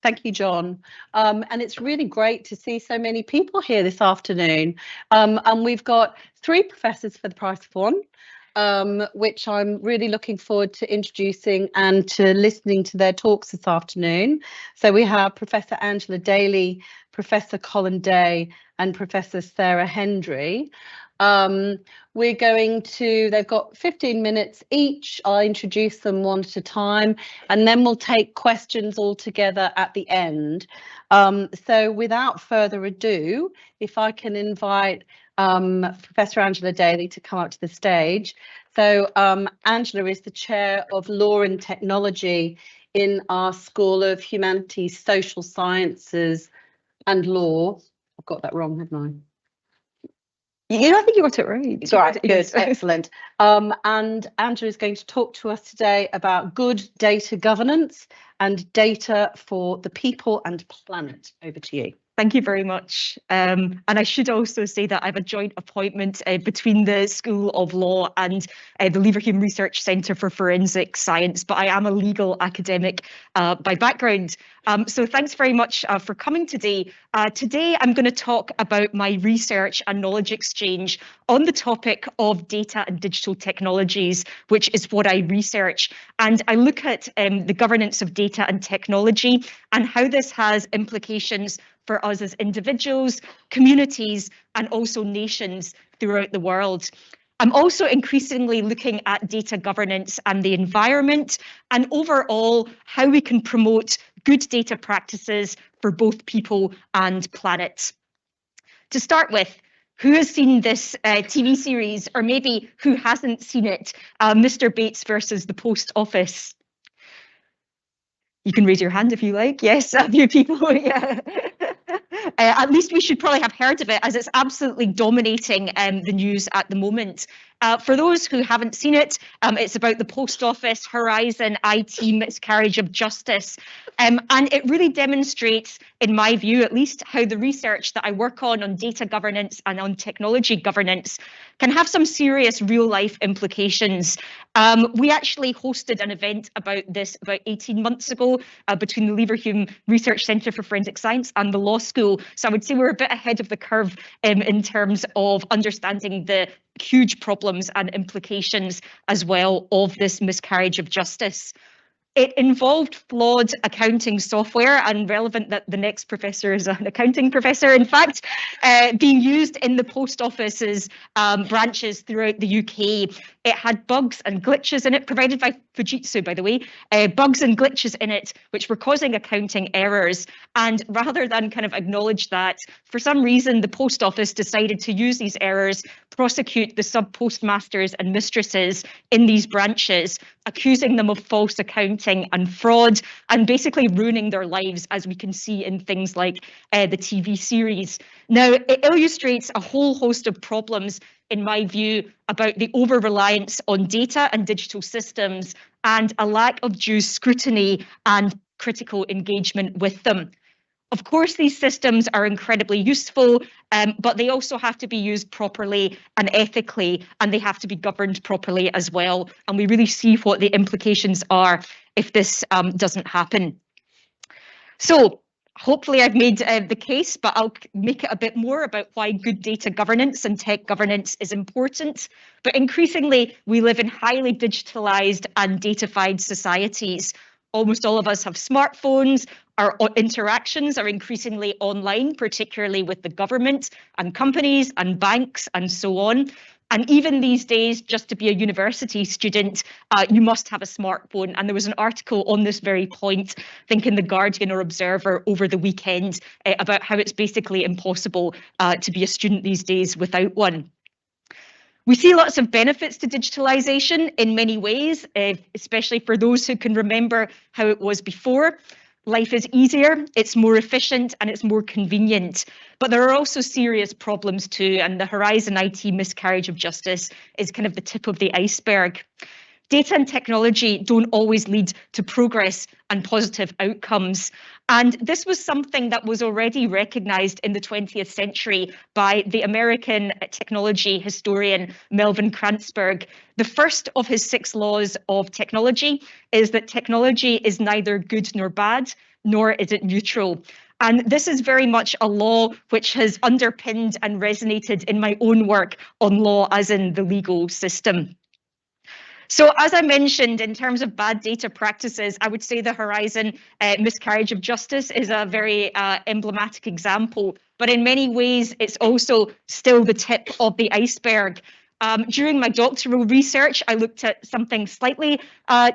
Thank you, John. And it's really great to see so many people here this afternoon. And we've got 3 professors for the price of 1, which I'm really looking forward to introducing and to listening to their talks this afternoon. So we have Professor Angela Daly, Professor Colin Dey, and Professor Sarah Hendry. They've got 15 minutes each. I'll introduce them one at a time, and then we'll take questions all together at the end. So without further ado, if I can invite Professor Angela Daly to come up to the stage. So Angela is the Chair of Law and Technology in our School of Humanities, Social Sciences and Law. I've got that wrong, haven't I? I think you got it right. It's all right, good, excellent. And Angela is going to talk to us today about good data governance and data for the people and planet. Over to you. Thank you very much. And I should also say that I have a joint appointment between the School of Law and the Leverhulme Research Centre for Forensic Science, but I am a legal academic by background. So thanks very much for coming today. Today I'm going to talk about my research and knowledge exchange on the topic of data and digital technologies, which is what I research. And I look at the governance of data and technology and how this has implications for us as individuals, communities, and also nations throughout the world. I'm also increasingly looking at data governance and the environment, and overall how we can promote good data practices for both people and planet. To start with, who has seen this TV series, or maybe who hasn't seen it, Mr. Bates versus the Post Office? You can raise your hand if you like. Yes, a few people, yeah. At least we should probably have heard of it, as it's absolutely dominating the news at the moment. For those who haven't seen it, it's about the Post Office, Horizon, IT, miscarriage of justice. And it really demonstrates, in my view at least, how the research that I work on data governance and on technology governance can have some serious real life implications. We actually hosted an event about this about 18 months ago between the Leverhulme Research Centre for Forensic Science and the Law School. So I would say we're a bit ahead of the curve in terms of understanding the huge problems and implications as well of this miscarriage of justice. It involved flawed accounting software, and relevant that the next professor is an accounting professor, in fact, being used in the post office's branches throughout the UK. It had bugs and glitches in it, provided by Fujitsu, by the way, bugs and glitches in it, which were causing accounting errors. And rather than kind of acknowledge that, for some reason, the post office decided to use these errors, prosecute the sub-postmasters and mistresses in these branches, accusing them of false accounting and fraud, and basically ruining their lives, as we can see in things like the TV series. Now, it illustrates a whole host of problems, in my view, about the over-reliance on data and digital systems and a lack of due scrutiny and critical engagement with them. Of course, these systems are incredibly useful, but they also have to be used properly and ethically, and they have to be governed properly as well. And we really see what the implications are if this doesn't happen. So hopefully I've made the case, but I'll make it a bit more about why good data governance and tech governance is important. But increasingly, we live in highly digitalized and datafied societies. Almost all of us have smartphones. Our interactions are increasingly online, particularly with the government and companies and banks and so on. And even these days, just to be a university student, you must have a smartphone. And there was an article on this very point, I think in The Guardian or Observer over the weekend, about how it's basically impossible to be a student these days without one. We see lots of benefits to digitalization in many ways, especially for those who can remember how it was before. Life is easier, it's more efficient, and it's more convenient. But there are also serious problems too, and the Horizon IT miscarriage of justice is kind of the tip of the iceberg. Data and technology don't always lead to progress and positive outcomes. And this was something that was already recognized in the 20th century by the American technology historian Melvin Kranzberg. The first of his 6 laws of technology is that technology is neither good nor bad, nor is it neutral. And this is very much a law which has underpinned and resonated in my own work on law, as in the legal system. So as I mentioned, in terms of bad data practices, I would say the Horizon miscarriage of justice is a very emblematic example, but in many ways, it's also still the tip of the iceberg. During my doctoral research, I looked at something slightly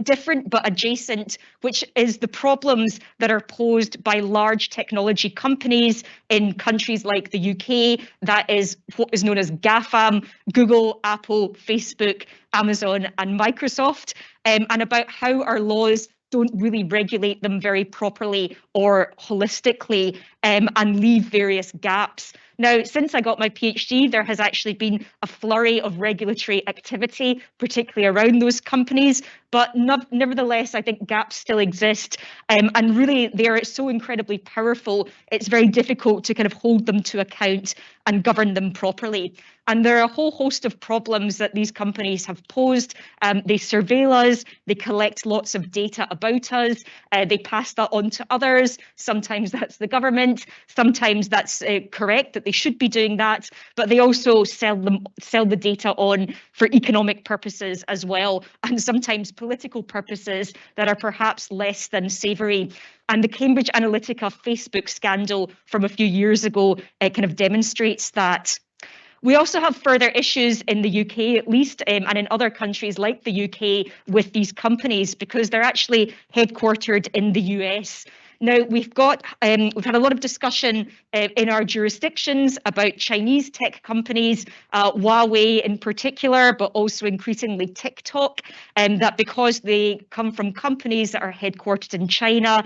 different but adjacent, which is the problems that are posed by large technology companies in countries like the UK. That is what is known as GAFAM: Google, Apple, Facebook, Amazon, and Microsoft, and about how our laws don't really regulate them very properly or holistically, and leave various gaps. Now, since I got my PhD, there has actually been a flurry of regulatory activity, particularly around those companies. But nevertheless, I think gaps still exist. And really, they are so incredibly powerful, it's very difficult to kind of hold them to account and govern them properly. And there are a whole host of problems that these companies have posed. They surveil us, they collect lots of data about us, they pass that on to others. Sometimes that's the government, sometimes that's correct that they should be doing that, but they also sell the data on for economic purposes as well, and sometimes political purposes that are perhaps less than savoury. And the Cambridge Analytica Facebook scandal from a few years ago kind of demonstrates that. We also have further issues in the UK, at least, and in other countries like the UK, with these companies, because they're actually headquartered in the US. Now, we've had a lot of discussion in our jurisdictions about Chinese tech companies, Huawei in particular, but also increasingly TikTok, that because they come from companies that are headquartered in China,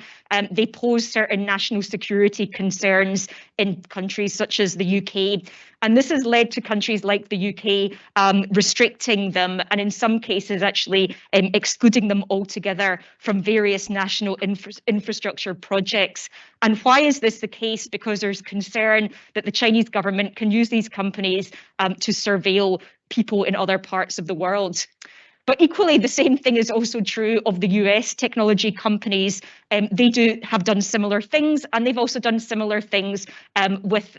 they pose certain national security concerns in countries such as the UK. And this has led to countries like the UK restricting them, and in some cases actually excluding them altogether from various national infrastructure projects. And why is this the case? Because there's concern that the Chinese government can use these companies to surveil people in other parts of the world. But equally, the same thing is also true of the US technology companies. They have done similar things, and they've also done similar things with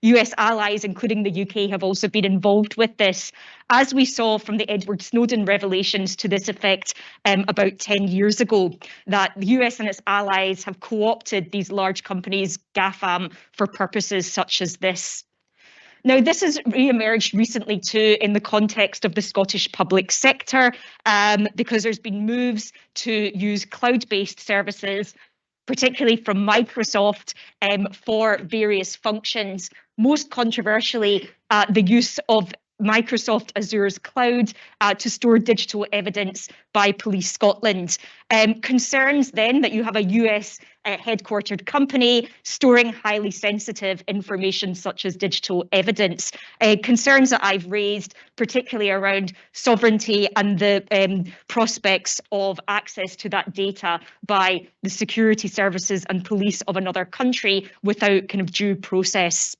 US allies, including the UK, have also been involved with this, as we saw from the Edward Snowden revelations to this effect about 10 years ago, that the US and its allies have co-opted these large companies, GAFAM, for purposes such as this. Now, this has re-emerged recently too in the context of the Scottish public sector, because there's been moves to use cloud-based services, particularly from Microsoft, for various functions. Most controversially, the use of Microsoft Azure's cloud to store digital evidence by Police Scotland. Concerns then that you have a US headquartered company storing highly sensitive information such as digital evidence. Concerns that I've raised, particularly around sovereignty and the prospects of access to that data by the security services and police of another country without kind of due process.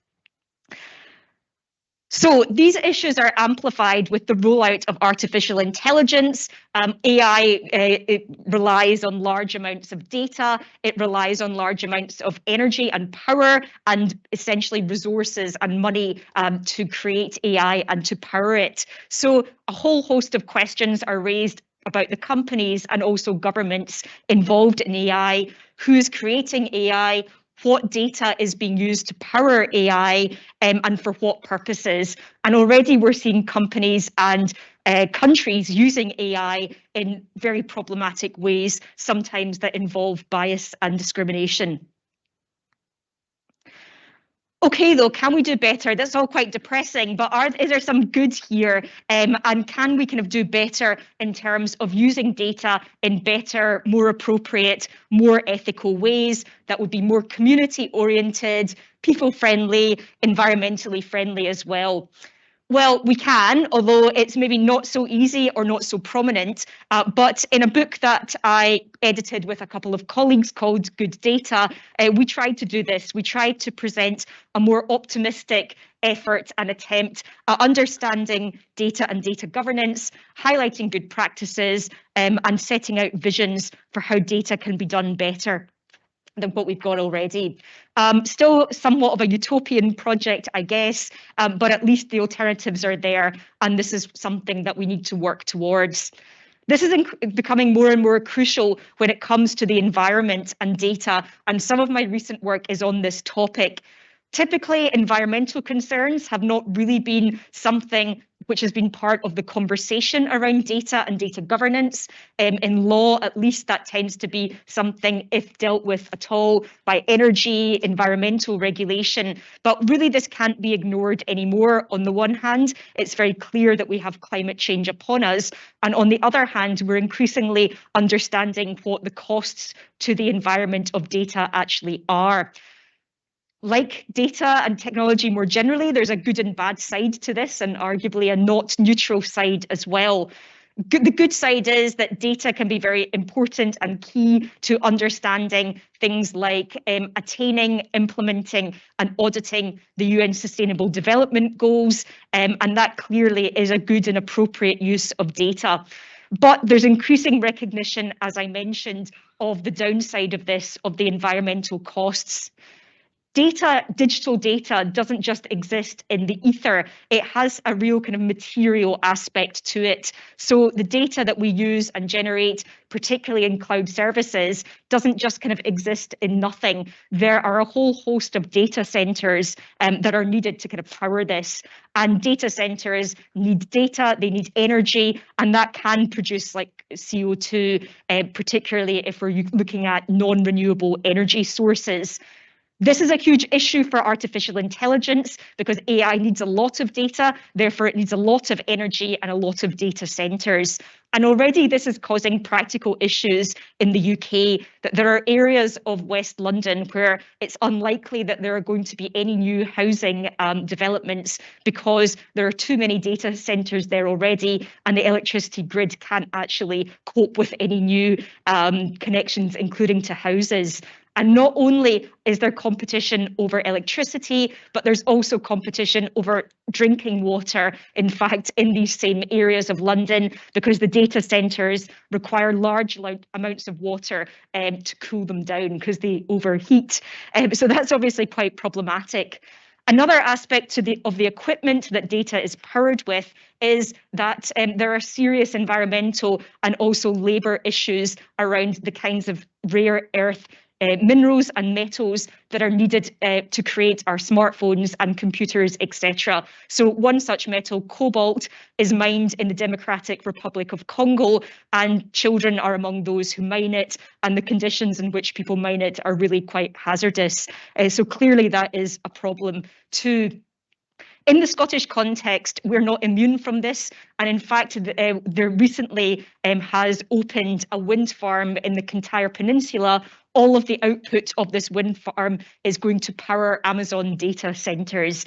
So these issues are amplified with the rollout of artificial intelligence. AI, it relies on large amounts of data, it relies on large amounts of energy and power and essentially resources and money to create AI and to power it. So a whole host of questions are raised about the companies and also governments involved in AI. Who's creating AI? What data is being used to power AI, and for what purposes? And already we're seeing companies and countries using AI in very problematic ways, sometimes that involve bias and discrimination. Okay, though, can we do better? That's all quite depressing, but is there some good here? And can we kind of do better in terms of using data in better, more appropriate, more ethical ways that would be more community-oriented, people-friendly, environmentally friendly as well? Well, we can, although it's maybe not so easy or not so prominent. But in a book that I edited with a couple of colleagues called Good Data, we tried to do this. We tried to present a more optimistic effort and attempt at understanding data and data governance, highlighting good practices, and setting out visions for how data can be done better than what we've got already. Still somewhat of a utopian project, I guess, but at least the alternatives are there, and this is something that we need to work towards. This is becoming more and more crucial when it comes to the environment and data, and some of my recent work is on this topic. Typically, environmental concerns have not really been something which has been part of the conversation around data and data governance. In law, at least, that tends to be something, if dealt with at all, by energy, environmental regulation. But really, this can't be ignored anymore. On the one hand, it's very clear that we have climate change upon us. And on the other hand, we're increasingly understanding what the costs to the environment of data actually are. Like data and technology more generally, there's a good and bad side to this, and arguably a not neutral side as well. The good side is that data can be very important and key to understanding things like attaining, implementing and auditing the UN Sustainable Development Goals, and that clearly is a good and appropriate use of data. But there's increasing recognition, as I mentioned, of the downside of this, of the environmental costs. Data, digital data, doesn't just exist in the ether. It has a real kind of material aspect to it. So the data that we use and generate, particularly in cloud services, doesn't just kind of exist in nothing. There are a whole host of data centers that are needed to kind of power this. And data centers need data, they need energy, and that can produce like CO2, particularly if we're looking at non-renewable energy sources. This is a huge issue for artificial intelligence because AI needs a lot of data, therefore it needs a lot of energy and a lot of data centres. And already this is causing practical issues in the UK, that there are areas of West London where it's unlikely that there are going to be any new housing developments because there are too many data centres there already and the electricity grid can't actually cope with any new connections, including to houses. And not only is there competition over electricity, but there's also competition over drinking water, in fact, in these same areas of London, because the data centres require large amounts of water to cool them down because they overheat. So that's obviously quite problematic. Another aspect of the equipment that data is powered with is that there are serious environmental and also labour issues around the kinds of rare earth minerals and metals that are needed to create our smartphones and computers, etc. So one such metal, cobalt, is mined in the Democratic Republic of Congo, and children are among those who mine it, and the conditions in which people mine it are really quite hazardous. So clearly that is a problem too. In the Scottish context, we're not immune from this. And in fact, there recently has opened a wind farm in the Kintyre Peninsula. All of the output of this wind farm is going to power Amazon data centres.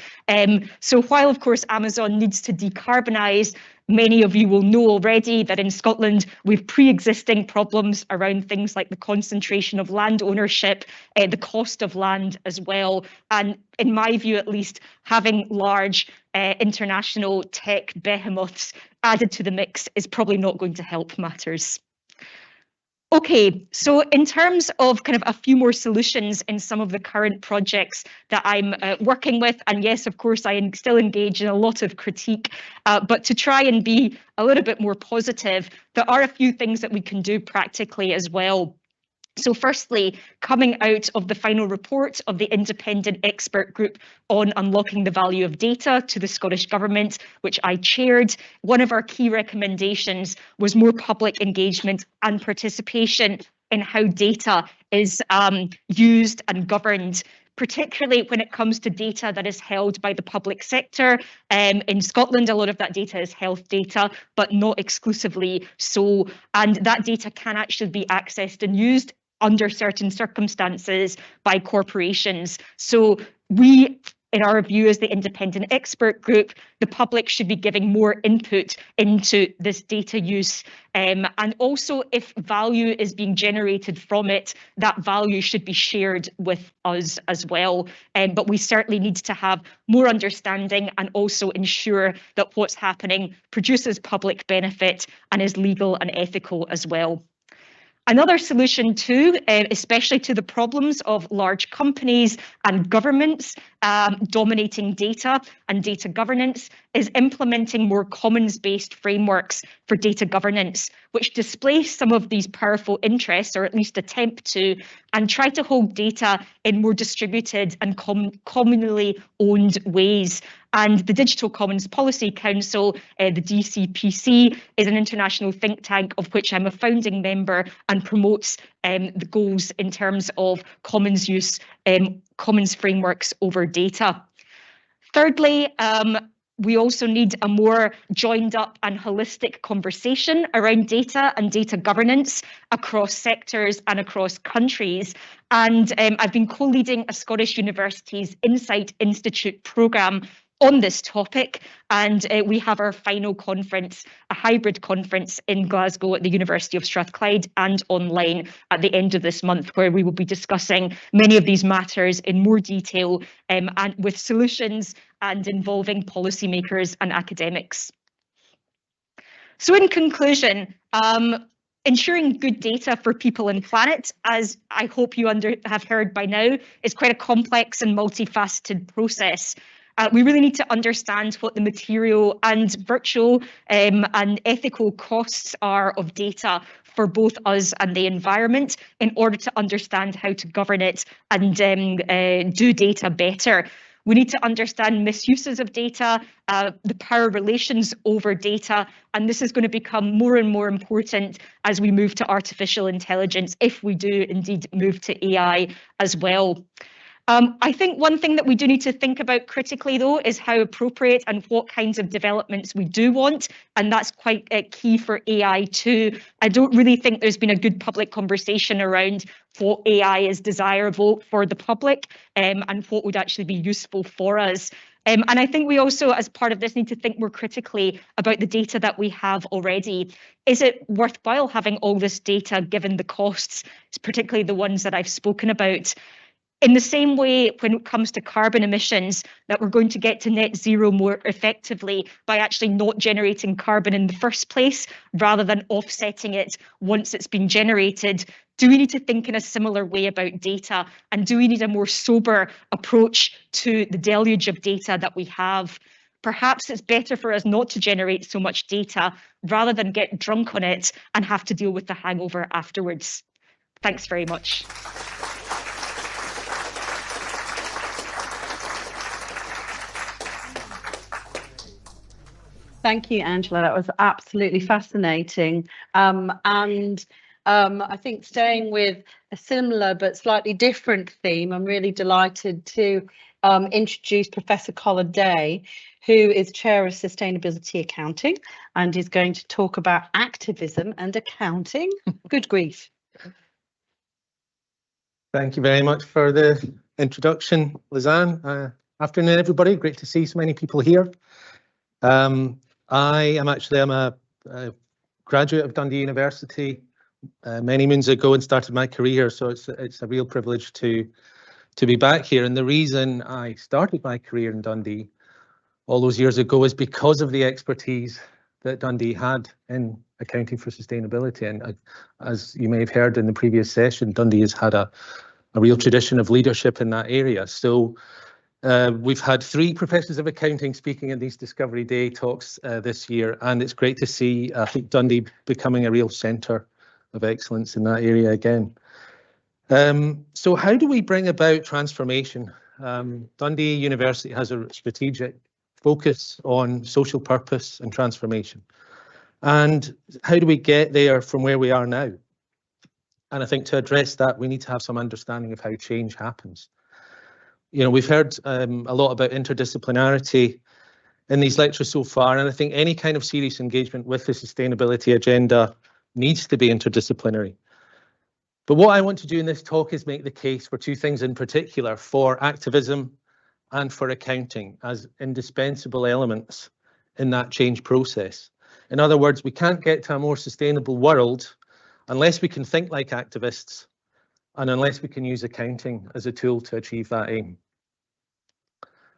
So while, of course, Amazon needs to decarbonise, many of you will know already that in Scotland, we've pre-existing problems around things like the concentration of land ownership, the cost of land as well. And in my view, at least, having large international tech behemoths added to the mix is probably not going to help matters. Okay, so in terms of kind of a few more solutions in some of the current projects that I'm working with, and yes, of course, I still engage in a lot of critique, but to try and be a little bit more positive, there are a few things that we can do practically as well. So firstly, coming out of the final report of the independent expert group on unlocking the value of data to the Scottish Government, which I chaired, one of our key recommendations was more public engagement and participation in how data is used and governed, particularly when it comes to data that is held by the public sector. In Scotland, a lot of that data is health data, but not exclusively so. And that data can actually be accessed and used under certain circumstances by corporations. So we in our view as the independent expert group, the public should be giving more input into this data use. And also, if value is being generated from it, that value should be shared with us as well. But we certainly need to have more understanding and also ensure that what's happening produces public benefit and is legal and ethical as well. Another solution too, especially to the problems of large companies and governments dominating data and data governance, is implementing more commons-based frameworks for data governance, which displace some of these powerful interests, or at least attempt to, and try to hold data in more distributed and commonly owned ways. And the Digital Commons Policy Council, the DCPC, is an international think tank of which I'm a founding member and promotes the goals in terms of commons use, commons frameworks over data. Thirdly, we also need a more joined up and holistic conversation around data and data governance across sectors and across countries. And I've been co-leading a Scottish University's Insight Institute programme on this topic, and we have our final conference, a hybrid conference in Glasgow at the University of Strathclyde and online at the end of this month, where we will be discussing many of these matters in more detail and with solutions and involving policymakers and academics. So in conclusion, ensuring good data for people and planet, as I hope you have heard by now, is quite a complex and multifaceted process. We really need to understand what the material and virtual and ethical costs are of data for both us and the environment in order to understand how to govern it and do data better. We need to understand misuses of data, the power relations over data, and this is going to become more and more important as we move to artificial intelligence, if we do indeed move to AI as well. I think one thing that we do need to think about critically, though, is how appropriate and what kinds of developments we do want, and that's quite key for AI too. I don't really think there's been a good public conversation around what AI is desirable for the public and what would actually be useful for us. And I think we also, as part of this, need to think more critically about the data that we have already. Is it worthwhile having all this data given the costs, particularly the ones that I've spoken about? In the same way, when it comes to carbon emissions, that we're going to get to net zero more effectively by actually not generating carbon in the first place, rather than offsetting it once it's been generated. Do we need to think in a similar way about data? And do we need a more sober approach to the deluge of data that we have? Perhaps it's better for us not to generate so much data rather than get drunk on it and have to deal with the hangover afterwards. Thanks very much. Thank you, Angela. That was absolutely fascinating. I think staying with a similar but slightly different theme, I'm really delighted to introduce Professor Colin Dey, who is Chair of Sustainability Accounting and is going to talk about activism and accounting. Good grief. Thank you very much for the introduction, Lizanne. Afternoon, everybody. Great to see so many people here. I'm a graduate of Dundee University many moons ago and started my career, so it's a real privilege to be back here. And the reason I started my career in Dundee all those years ago is because of the expertise that Dundee had in accounting for sustainability. And as you may have heard in the previous session, Dundee has had a real tradition of leadership in that area. So we've had 3 professors of accounting speaking at these Discovery Day talks this year, and it's great to see Dundee becoming a real centre of excellence in that area again. So how do we bring about transformation? Dundee University has a strategic focus on social purpose and transformation. And how do we get there from where we are now? And I think to address that, we need to have some understanding of how change happens. You know, we've heard a lot about interdisciplinarity in these lectures so far, and I think any kind of serious engagement with the sustainability agenda needs to be interdisciplinary. But what I want to do in this talk is make the case for 2 things in particular: for activism and for accounting as indispensable elements in that change process. In other words, we can't get to a more sustainable world unless we can think like activists and unless we can use accounting as a tool to achieve that aim.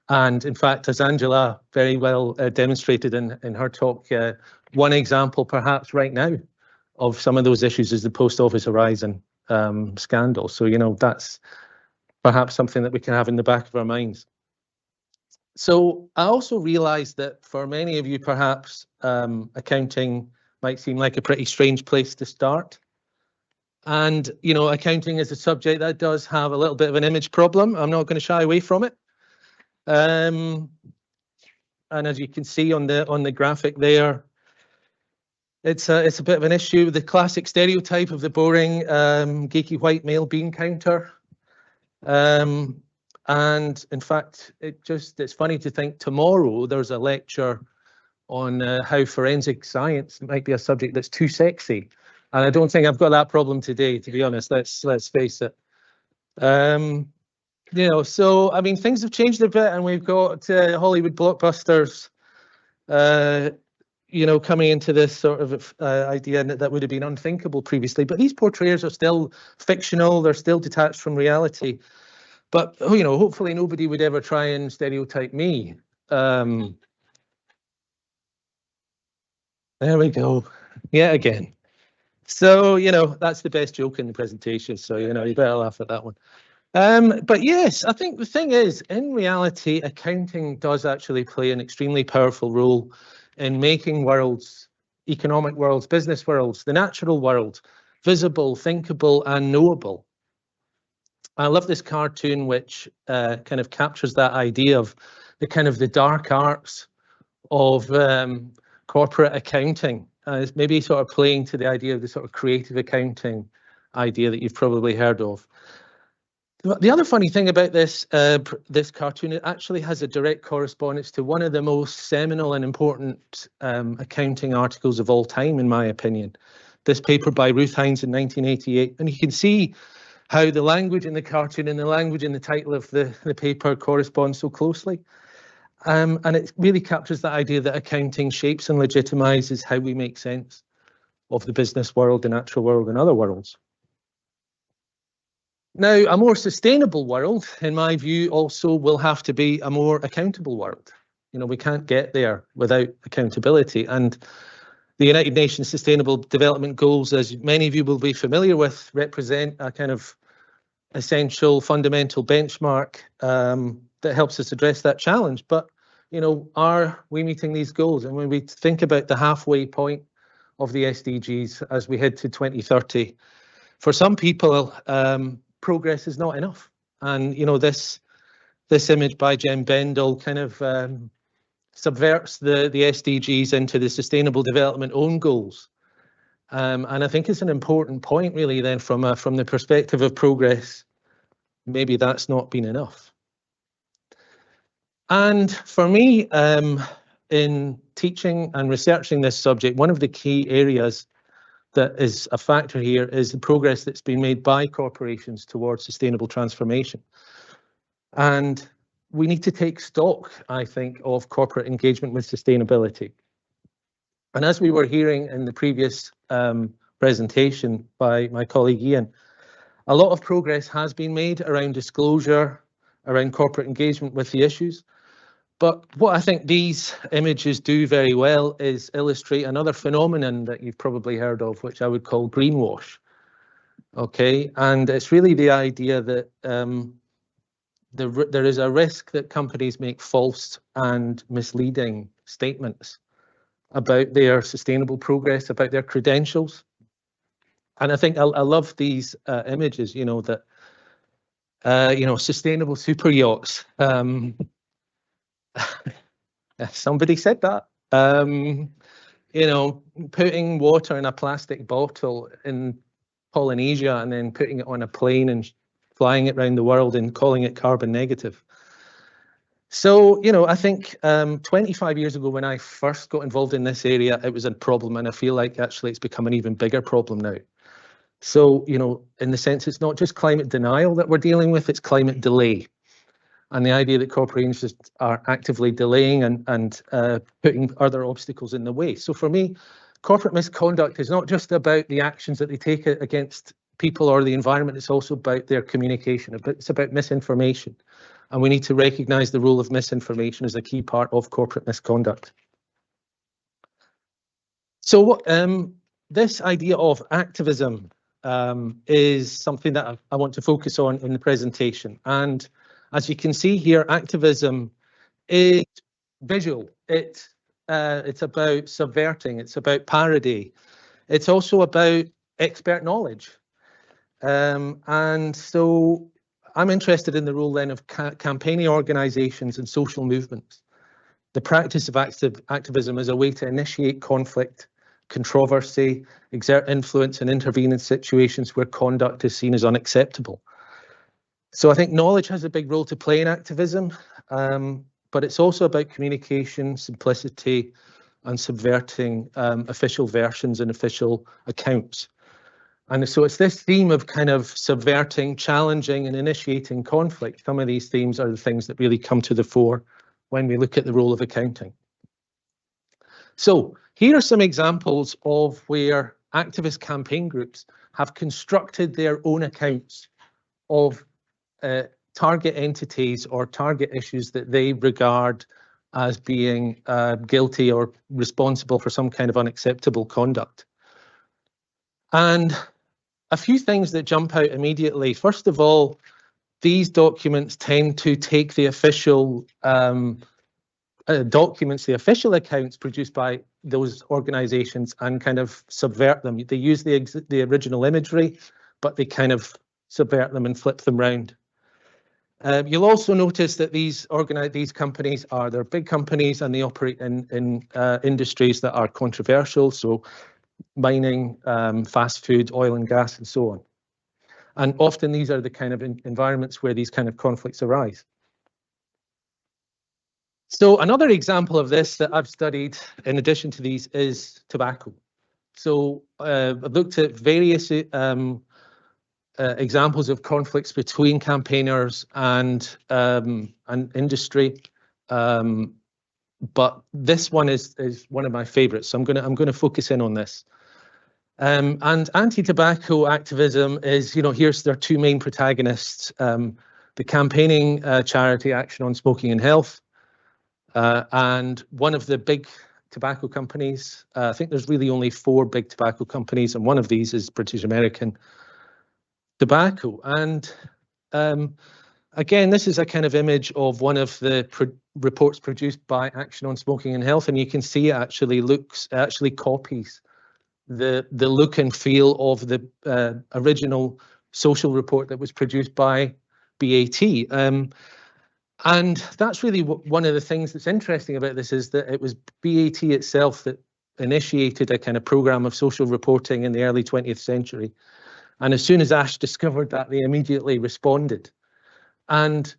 And in fact, as Angela very well demonstrated in her talk, one example perhaps right now of some of those issues is the Post Office Horizon scandal. So, you know, that's perhaps something that we can have in the back of our minds. So I also realised that for many of you, perhaps accounting might seem like a pretty strange place to start. And, you know, accounting is a subject that does have a little bit of an image problem. I'm not going to shy away from it. And as you can see on the graphic there, it's a bit of an issue. The classic stereotype of the boring geeky white male bean counter. And in fact, it's funny to think tomorrow there's a lecture on how forensic science might be a subject that's too sexy. And I don't think I've got that problem today, to be honest. Let's face it. You know, so I mean, things have changed a bit, and we've got Hollywood blockbusters, you know, coming into this sort of idea that would have been unthinkable previously. But these portrayals are still fictional; they're still detached from reality. But you know, hopefully nobody would ever try and stereotype me. There we go. Yeah, again. So, you know, that's the best joke in the presentation. So, you know, you better laugh at that one. But yes, I think the thing is, in reality, accounting does actually play an extremely powerful role in making worlds, economic worlds, business worlds, the natural world, visible, thinkable, and knowable. I love this cartoon, which kind of captures that idea of the dark arts of corporate accounting. It's maybe sort of playing to the idea of the sort of creative accounting idea that you've probably heard of. The other funny thing about this cartoon, it actually has a direct correspondence to one of the most seminal and important accounting articles of all time, in my opinion. This paper by Ruth Hines in 1988, and you can see how the language in the cartoon and the language in the title of the paper correspond so closely. And it really captures that idea that accounting shapes and legitimizes how we make sense of the business world, the natural world, and other worlds. Now, a more sustainable world, in my view, also will have to be a more accountable world. You know, we can't get there without accountability. And the United Nations Sustainable Development Goals, as many of you will be familiar with, represent a kind of essential, fundamental benchmark that helps us address that challenge. But, you know, are we meeting these goals? And when we think about the halfway point of the SDGs as we head to 2030, for some people, progress is not enough. And, you know, this image by Jem Bendel kind of subverts the SDGs into the Sustainable Development own goals. And I think it's an important point, really, then, from the perspective of progress. Maybe that's not been enough. And for me, in teaching and researching this subject, one of the key areas that is a factor here is the progress that's been made by corporations towards sustainable transformation. And we need to take stock, I think, of corporate engagement with sustainability. And as we were hearing in the previous presentation by my colleague Ian, a lot of progress has been made around disclosure, around corporate engagement with the issues. But what I think these images do very well is illustrate another phenomenon that you've probably heard of, which I would call greenwash. Okay, and it's really the idea that there is a risk that companies make false and misleading statements about their sustainable progress, about their credentials. And I think I love these images, you know, that, you know, sustainable super yachts. Somebody said that. You know, putting water in a plastic bottle in Polynesia and then putting it on a plane and flying it around the world and calling it carbon negative. So, you know, I think 25 years ago when I first got involved in this area, it was a problem, and I feel like actually it's become an even bigger problem now. So, you know, in the sense it's not just climate denial that we're dealing with, it's climate delay. and the idea that corporations are actively delaying and putting other obstacles in the way. So for me, corporate misconduct is not just about the actions that they take against people or the environment, it's also about their communication, it's about misinformation. And we need to recognise the role of misinformation as a key part of corporate misconduct. So this idea of activism is something that I want to focus on in the presentation. And as you can see here, activism is visual. It's about subverting, it's about parody. It's also about expert knowledge. And so I'm interested in the role then of campaigning organisations and social movements. The practice of activism as a way to initiate conflict, controversy, exert influence and intervene in situations where conduct is seen as unacceptable. So I think knowledge has a big role to play in activism, but it's also about communication, simplicity, and subverting official versions and official accounts. And so it's this theme of kind of subverting, challenging, and initiating conflict. Some of these themes are the things that really come to the fore when we look at the role of accounting. So here are some examples of where activist campaign groups have constructed their own accounts of target entities or target issues that they regard as being guilty or responsible for some kind of unacceptable conduct. And a few things that jump out immediately. First of all, these documents tend to take the official documents, the official accounts produced by those organisations, and kind of subvert them. They use the original imagery, but they kind of subvert them and flip them round. You'll also notice that these companies they're big companies and they operate in industries that are controversial. So mining, fast food, oil and gas, and so on. And often these are the kind of environments where these kind of conflicts arise. So another example of this that I've studied, in addition to these, is tobacco. So I've looked at various examples of conflicts between campaigners and industry. But this one is one of my favourites, so I'm going to focus in on this. And anti-tobacco activism is, here's their two main protagonists: the campaigning charity Action on Smoking and Health, and one of the big tobacco companies. I think there's really only 4 big tobacco companies, and one of these is British American Tobacco. And again, this is a kind of image of one of the reports produced by Action on Smoking and Health, and you can see it actually copies the look and feel of the original social report that was produced by BAT. And that's really one of the things that's interesting about this, is that it was BAT itself that initiated a kind of program of social reporting in the early 20th century. And as soon as Ash discovered that, they immediately responded. And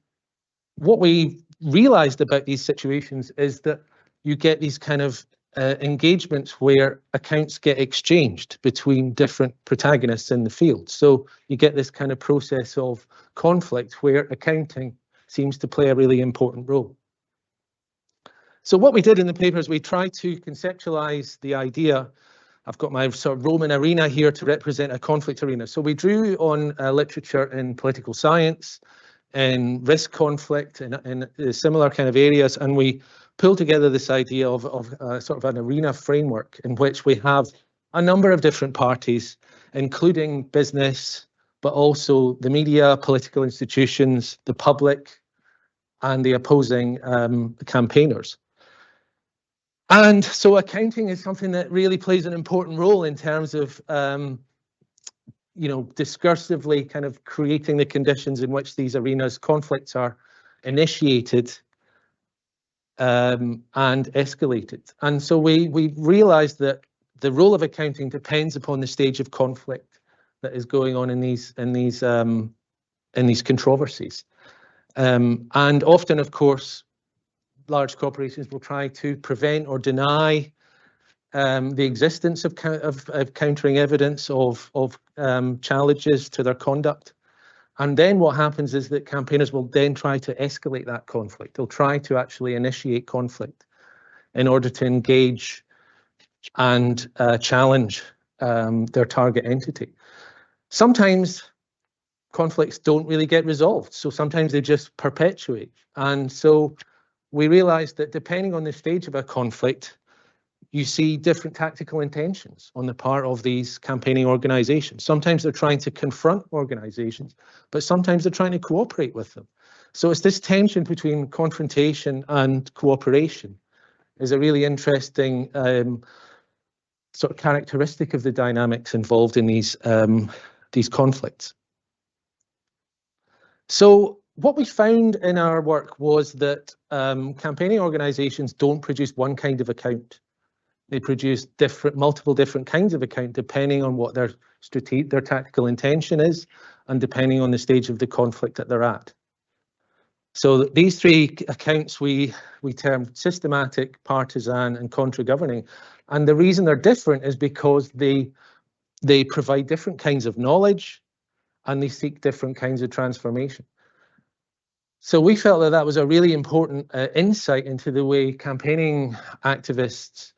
what we realized about these situations is that you get these kind of engagements where accounts get exchanged between different protagonists in the field. So you get this kind of process of conflict where accounting seems to play a really important role. So what we did in the paper is we tried to conceptualize the idea. I've got my sort of Roman arena here to represent a conflict arena. So we drew on literature in political science, in risk conflict, in similar kind of areas, and we pulled together this idea of sort of an arena framework in which we have a number of different parties, including business, but also the media, political institutions, the public, and the opposing campaigners. And so accounting is something that really plays an important role in terms of, discursively kind of creating the conditions in which these arenas conflicts are initiated and escalated. And so we realized that the role of accounting depends upon the stage of conflict that is going on in these controversies. And often, of course, large corporations will try to prevent or deny the existence of countering evidence of challenges to their conduct. And then what happens is that campaigners will then try to escalate that conflict. They'll try to actually initiate conflict in order to engage and challenge their target entity. Sometimes conflicts don't really get resolved, so sometimes they just perpetuate. And so we realized that depending on the stage of a conflict, you see different tactical intentions on the part of these campaigning organizations. Sometimes they're trying to confront organizations, but sometimes they're trying to cooperate with them. So it's this tension between confrontation and cooperation is a really interesting sort of characteristic of the dynamics involved in these conflicts. So what we found in our work was that campaigning organizations don't produce one kind of account. They produce multiple different kinds of account depending on what their tactical intention is and depending on the stage of the conflict that they're at. So these three accounts we termed systematic, partisan, and contra-governing. And the reason they're different is because they provide different kinds of knowledge and they seek different kinds of transformation. So we felt that that was a really important insight into the way campaigning activists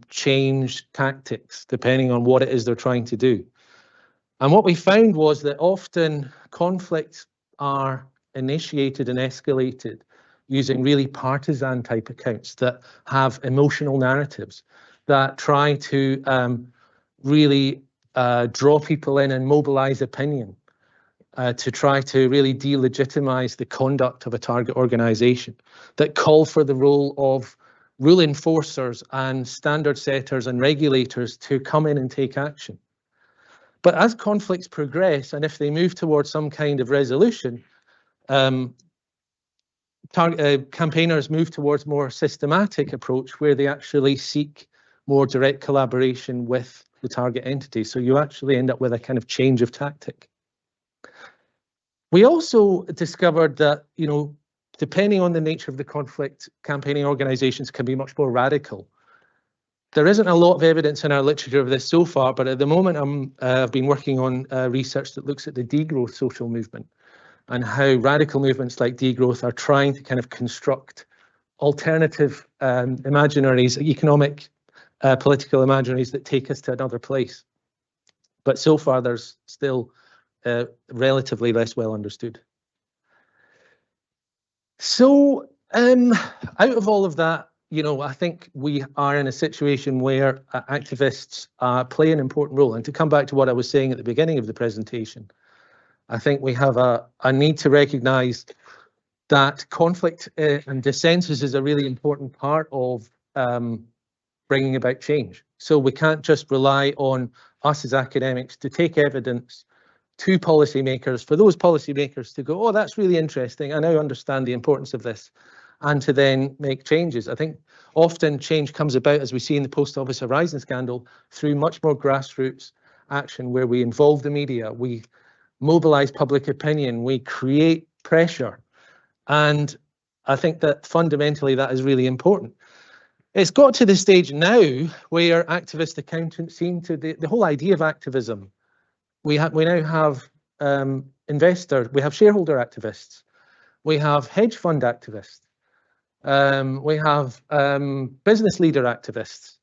change tactics depending on what it is they're trying to do. And what we found was that often conflicts are initiated and escalated using really partisan type accounts that have emotional narratives that try to really draw people in and mobilize opinion to try to really delegitimize the conduct of a target organization, that call for the role of rule enforcers and standard setters and regulators to come in and take action. But as conflicts progress, and if they move towards some kind of resolution, campaigners move towards more systematic approach where they actually seek more direct collaboration with the target entity. So you actually end up with a kind of change of tactic. We also discovered that, you know, depending on the nature of the conflict, campaigning organizations can be much more radical. There isn't a lot of evidence in our literature of this so far, but at the moment I've been working on research that looks at the degrowth social movement and how radical movements like degrowth are trying to kind of construct alternative imaginaries, economic, political imaginaries that take us to another place. But so far there's still relatively less well understood. So out of all of that, you know, I think we are in a situation where activists play an important role. And to come back to what I was saying at the beginning of the presentation, I think we have a need to recognise that conflict and dissensus is a really important part of bringing about change. So we can't just rely on us as academics to take evidence to policymakers, for those policymakers to go, oh, that's really interesting, I now understand the importance of this, and to then make changes. I think often change comes about, as we see in the Post Office Horizon scandal, through much more grassroots action where we involve the media, we mobilise public opinion, we create pressure. And I think that fundamentally that is really important. It's got to the stage now where activist accountants seem to, the whole idea of activism, we now have investors, we have shareholder activists, we have hedge fund activists, we have business leader activists,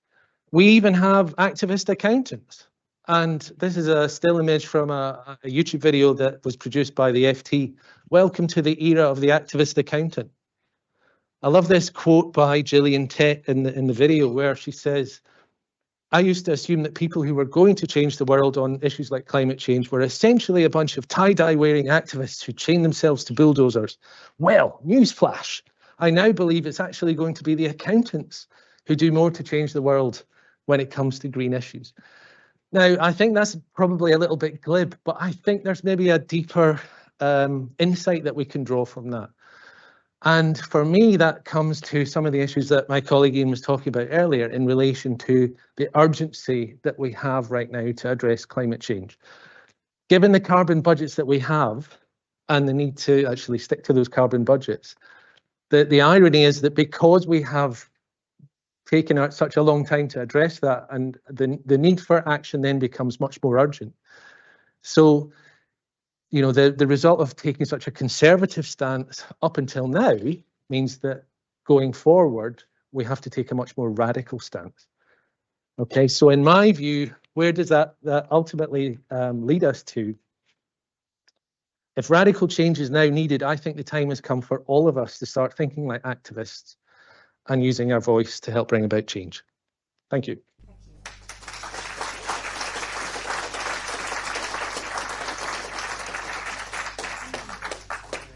we even have activist accountants. And this is a still image from a YouTube video that was produced by the FT. Welcome to the era of the activist accountant. I love this quote by Gillian Tett in the video where she says, I used to assume that people who were going to change the world on issues like climate change were essentially a bunch of tie-dye wearing activists who chain themselves to bulldozers. Well, newsflash, I now believe it's actually going to be the accountants who do more to change the world when it comes to green issues. Now, I think that's probably a little bit glib, but I think there's maybe a deeper insight that we can draw from that. And for me, that comes to some of the issues that my colleague Ian was talking about earlier in relation to the urgency that we have right now to address climate change. Given the carbon budgets that we have and the need to actually stick to those carbon budgets, the irony is that because we have taken out such a long time to address that, and the need for action then becomes much more urgent. So you know, the result of taking such a conservative stance up until now means that going forward, we have to take a much more radical stance. Okay, so in my view, where does that ultimately lead us to? If radical change is now needed, I think the time has come for all of us to start thinking like activists and using our voice to help bring about change. Thank you.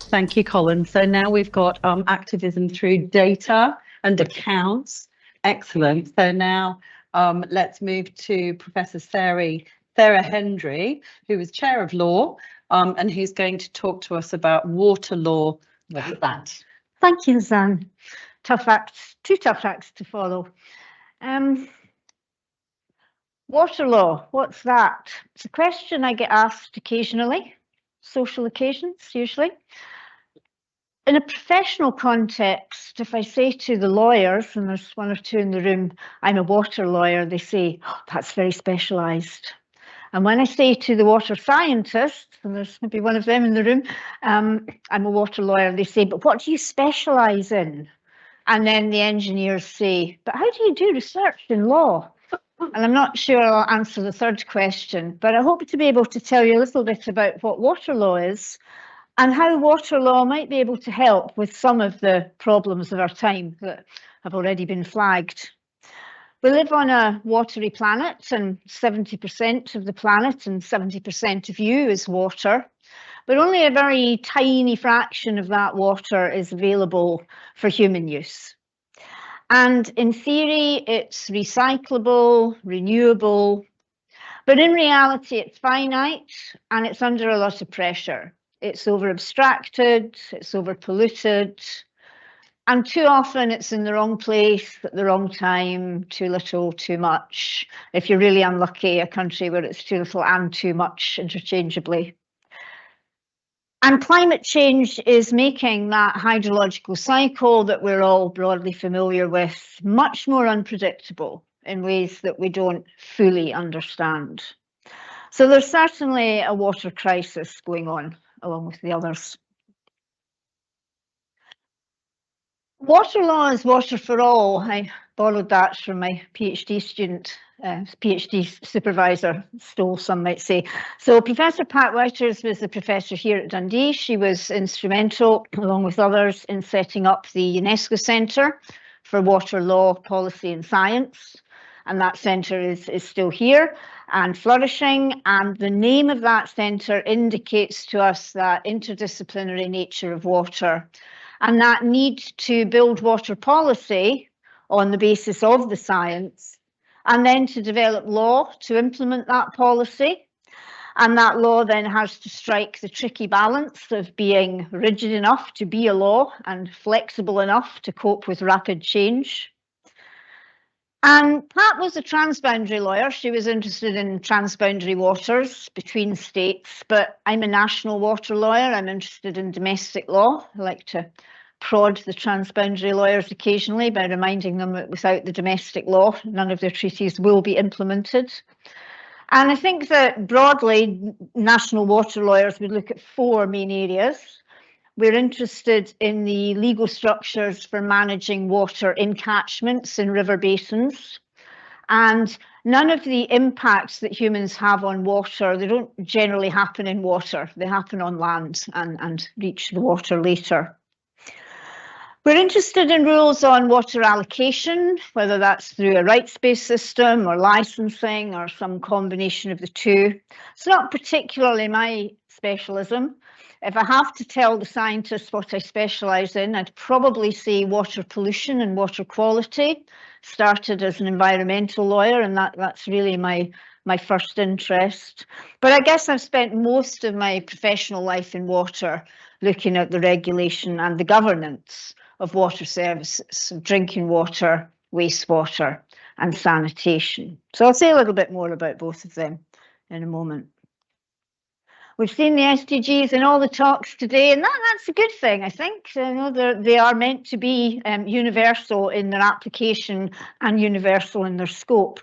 Thank you, Colin. So now we've got activism through data and accounts. Excellent. So now let's move to Professor Sarah Hendry, who is Chair of Law, and who's going to talk to us about water law. What's that? Thank you, Zan. Tough acts, 2 tough acts to follow. Water law, what's that? It's a question I get asked occasionally, social occasions usually. In a professional context, if I say to the lawyers, and there's 1 or 2 in the room, I'm a water lawyer, they say, oh, that's very specialised. And when I say to the water scientists, and there's maybe 1 of them in the room, I'm a water lawyer, they say, but what do you specialise in? And then the engineers say, but how do you do research in law? And I'm not sure I'll answer the 3rd question, but I hope to be able to tell you a little bit about what water law is and how water law might be able to help with some of the problems of our time that have already been flagged. We live on a watery planet, and 70% of the planet and 70% of you is water, but only a very tiny fraction of that water is available for human use. And in theory, it's recyclable, renewable, but in reality, it's finite and it's under a lot of pressure. It's over abstracted, it's over polluted, and too often it's in the wrong place at the wrong time, too little, too much. If you're really unlucky, a country where it's too little and too much interchangeably. And climate change is making that hydrological cycle that we're all broadly familiar with much more unpredictable in ways that we don't fully understand. So there's certainly a water crisis going on along with the others. Water law is water for all. I borrowed that from my PhD student, PhD supervisor, stole some might say. So Professor Pat Wouters was the professor here at Dundee. She was instrumental, along with others, in setting up the UNESCO Centre for Water Law, Policy and Science. And that centre is still here and flourishing. And the name of that centre indicates to us that interdisciplinary nature of water and that need to build water policy on the basis of the science, and then to develop law to implement that policy. And that law then has to strike the tricky balance of being rigid enough to be a law and flexible enough to cope with rapid change. And Pat was a transboundary lawyer. She was interested in transboundary waters between states, but I'm a national water lawyer. I'm interested in domestic law. I like to prod the transboundary lawyers occasionally by reminding them that without the domestic law, none of their treaties will be implemented. And I think that broadly, national water lawyers would look at 4 main areas. We're interested in the legal structures for managing water in catchments in river basins. And none of the impacts that humans have on water, they don't generally happen in water. They happen on land and reach the water later. We're interested in rules on water allocation, whether that's through a rights-based system or licensing or some combination of the 2. It's not particularly my specialism. If I have to tell the scientists what I specialise in, I'd probably say water pollution and water quality. Started as an environmental lawyer, and that's really my first interest. But I guess I've spent most of my professional life in water looking at the regulation and the governance of water services, of drinking water, wastewater, and sanitation. So I'll say a little bit more about both of them in a moment. We've seen the SDGs in all the talks today, and that's a good thing, I think. You know, they are meant to be universal in their application and universal in their scope.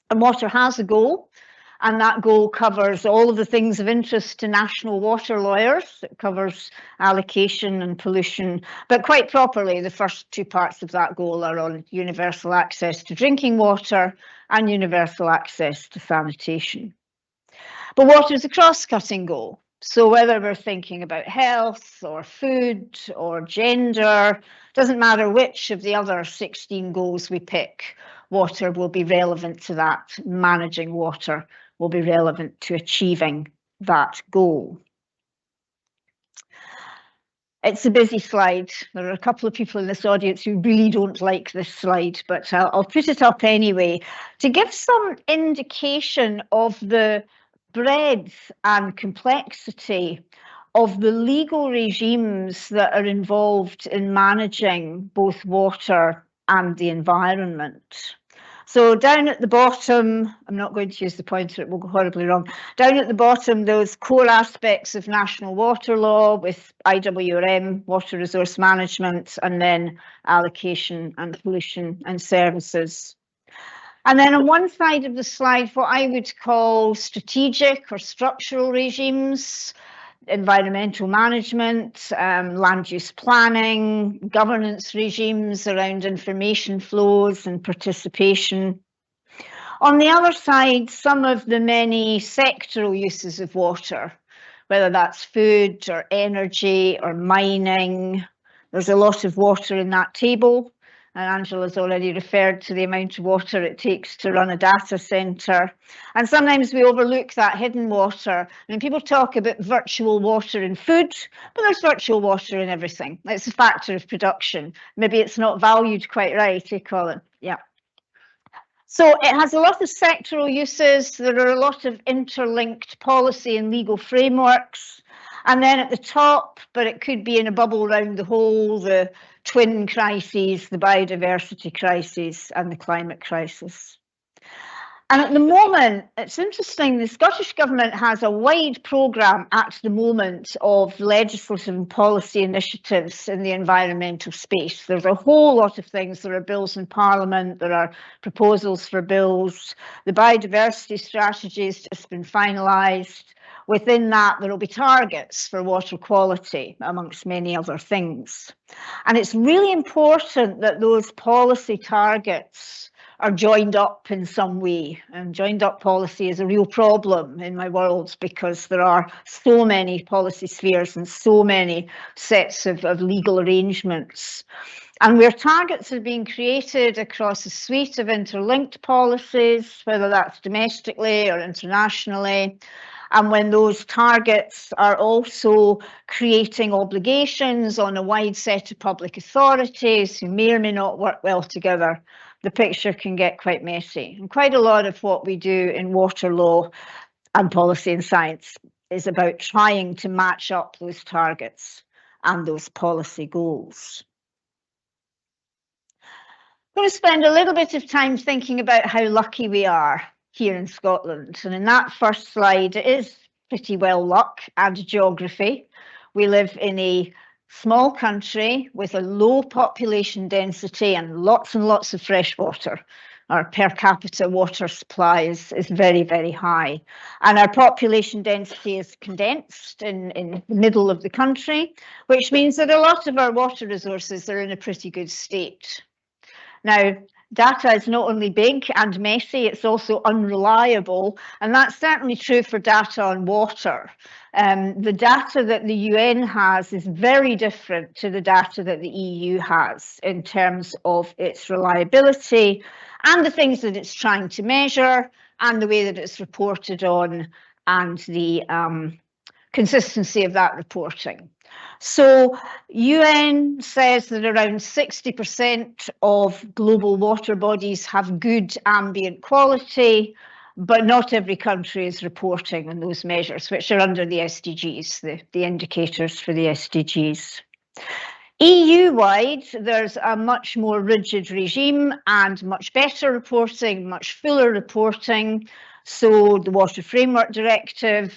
And water has a goal, And that goal covers all of the things of interest to national water lawyers. It covers allocation and pollution, but quite properly, the first two parts of that goal are on universal access to drinking water and universal access to sanitation. But water is a cross-cutting goal. So whether we're thinking about health or food or gender, doesn't matter which of the other 16 goals we pick, water will be relevant to that. Managing water will be relevant to achieving that goal. It's a busy slide. There are a couple of people in this audience who really don't like this slide, but I'll put it up anyway to give some indication of the breadth and complexity of the legal regimes that are involved in managing both water and the environment. So down at the bottom, I'm not going to use the pointer, it will go horribly wrong. Down at the bottom, those core aspects of national water law with IWRM, water resource management, and then allocation and pollution and services. And then on one side of the slide, what I would call strategic or structural regimes, environmental management, land use planning, governance regimes around information flows and participation. On the other side, some of the many sectoral uses of water, whether that's food or energy or mining. There's a lot of water in that table. And Angela's already referred to the amount of water it takes to run a data centre. And sometimes we overlook that hidden water. I mean, people talk about virtual water in food, but there's virtual water in everything. It's a factor of production. Maybe it's not valued quite right, Colin? Yeah. So it has a lot of sectoral uses. There are a lot of interlinked policy and legal frameworks. And then at the top, but it could be in a bubble round the hole, the twin crises, the biodiversity crisis and the climate crisis. And at the moment, it's interesting, the Scottish Government has a wide programme at the moment of legislative and policy initiatives in the environmental space. There's a whole lot of things. There are bills in Parliament, there are proposals for bills. The biodiversity strategy has just been finalised. Within that, there will be targets for water quality, amongst many other things. And it's really important that those policy targets are joined up in some way. And joined up policy is a real problem in my world because there are so many policy spheres and so many sets of legal arrangements. And where targets are being created across a suite of interlinked policies, whether that's domestically or internationally, and when those targets are also creating obligations on a wide set of public authorities who may or may not work well together, the picture can get quite messy. And quite a lot of what we do in water law and policy and science is about trying to match up those targets and those policy goals. I'm going to spend a little bit of time thinking about how lucky we are here in Scotland. And in that first slide, it is pretty well luck and geography. We live in a small country with a low population density and lots of fresh water. Our per capita water supply is very, very high. And our population density is condensed in the middle of the country, which means that a lot of our water resources are in a pretty good state. Now, data is not only big and messy, it's also unreliable, and that's certainly true for data on water. The data that the UN has is very different to the data that the EU has in terms of its reliability and the things that it's trying to measure and the way that it's reported on and the consistency of that reporting. So UN says that around 60% of global water bodies have good ambient quality, but not every country is reporting on those measures, which are under the SDGs, the indicators for the SDGs. EU-wide, there's a much more rigid regime and much better reporting, much fuller reporting. So the Water Framework Directive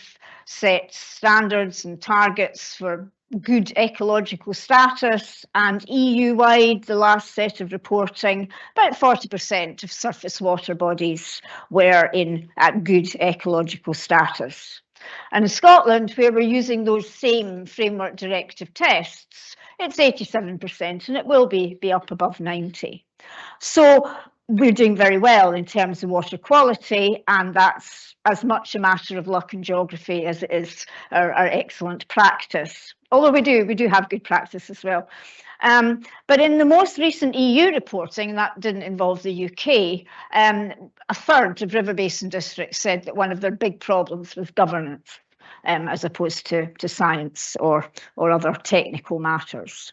sets standards and targets for good ecological status, and EU-wide, the last set of reporting, about 40% of surface water bodies were at good ecological status. And in Scotland, where we're using those same framework directive tests, it's 87%, and it will be up above 90. So we're doing very well in terms of water quality, and that's as much a matter of luck and geography as it is our excellent practice. Although we do have good practice as well. But in the most recent EU reporting, that didn't involve the UK, a third of river basin districts said that one of their big problems was governance, as opposed to science or other technical matters.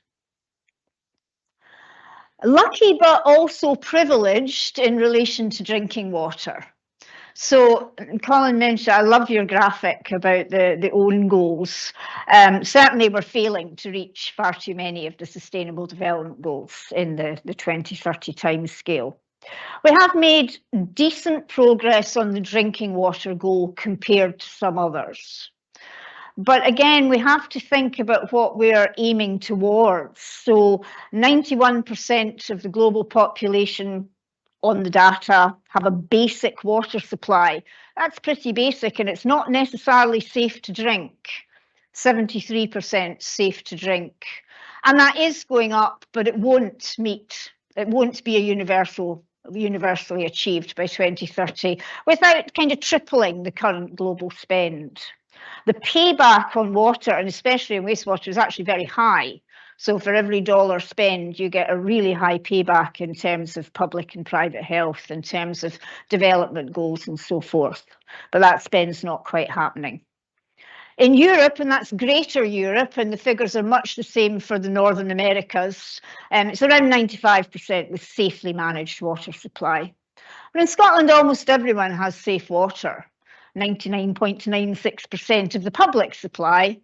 Lucky but also privileged in relation to drinking water. So Colin mentioned, I love your graphic about the own goals. Certainly we're failing to reach far too many of the Sustainable Development Goals in the 2030 timescale. We have made decent progress on the drinking water goal compared to some others. But again, we have to think about what we are aiming towards. So 91% of the global population on the data have a basic water supply. That's pretty basic, and it's not necessarily safe to drink. 73% safe to drink. And that is going up, but it won't be universally achieved by 2030 without kind of tripling the current global spend. The payback on water, and especially on wastewater, is actually very high. So for every dollar spent, you get a really high payback in terms of public and private health, in terms of development goals and so forth. But that spend's not quite happening. In Europe, and that's Greater Europe, and the figures are much the same for the Northern Americas, it's around 95% with safely managed water supply. But in Scotland, almost everyone has safe water. 99.96% of the public supply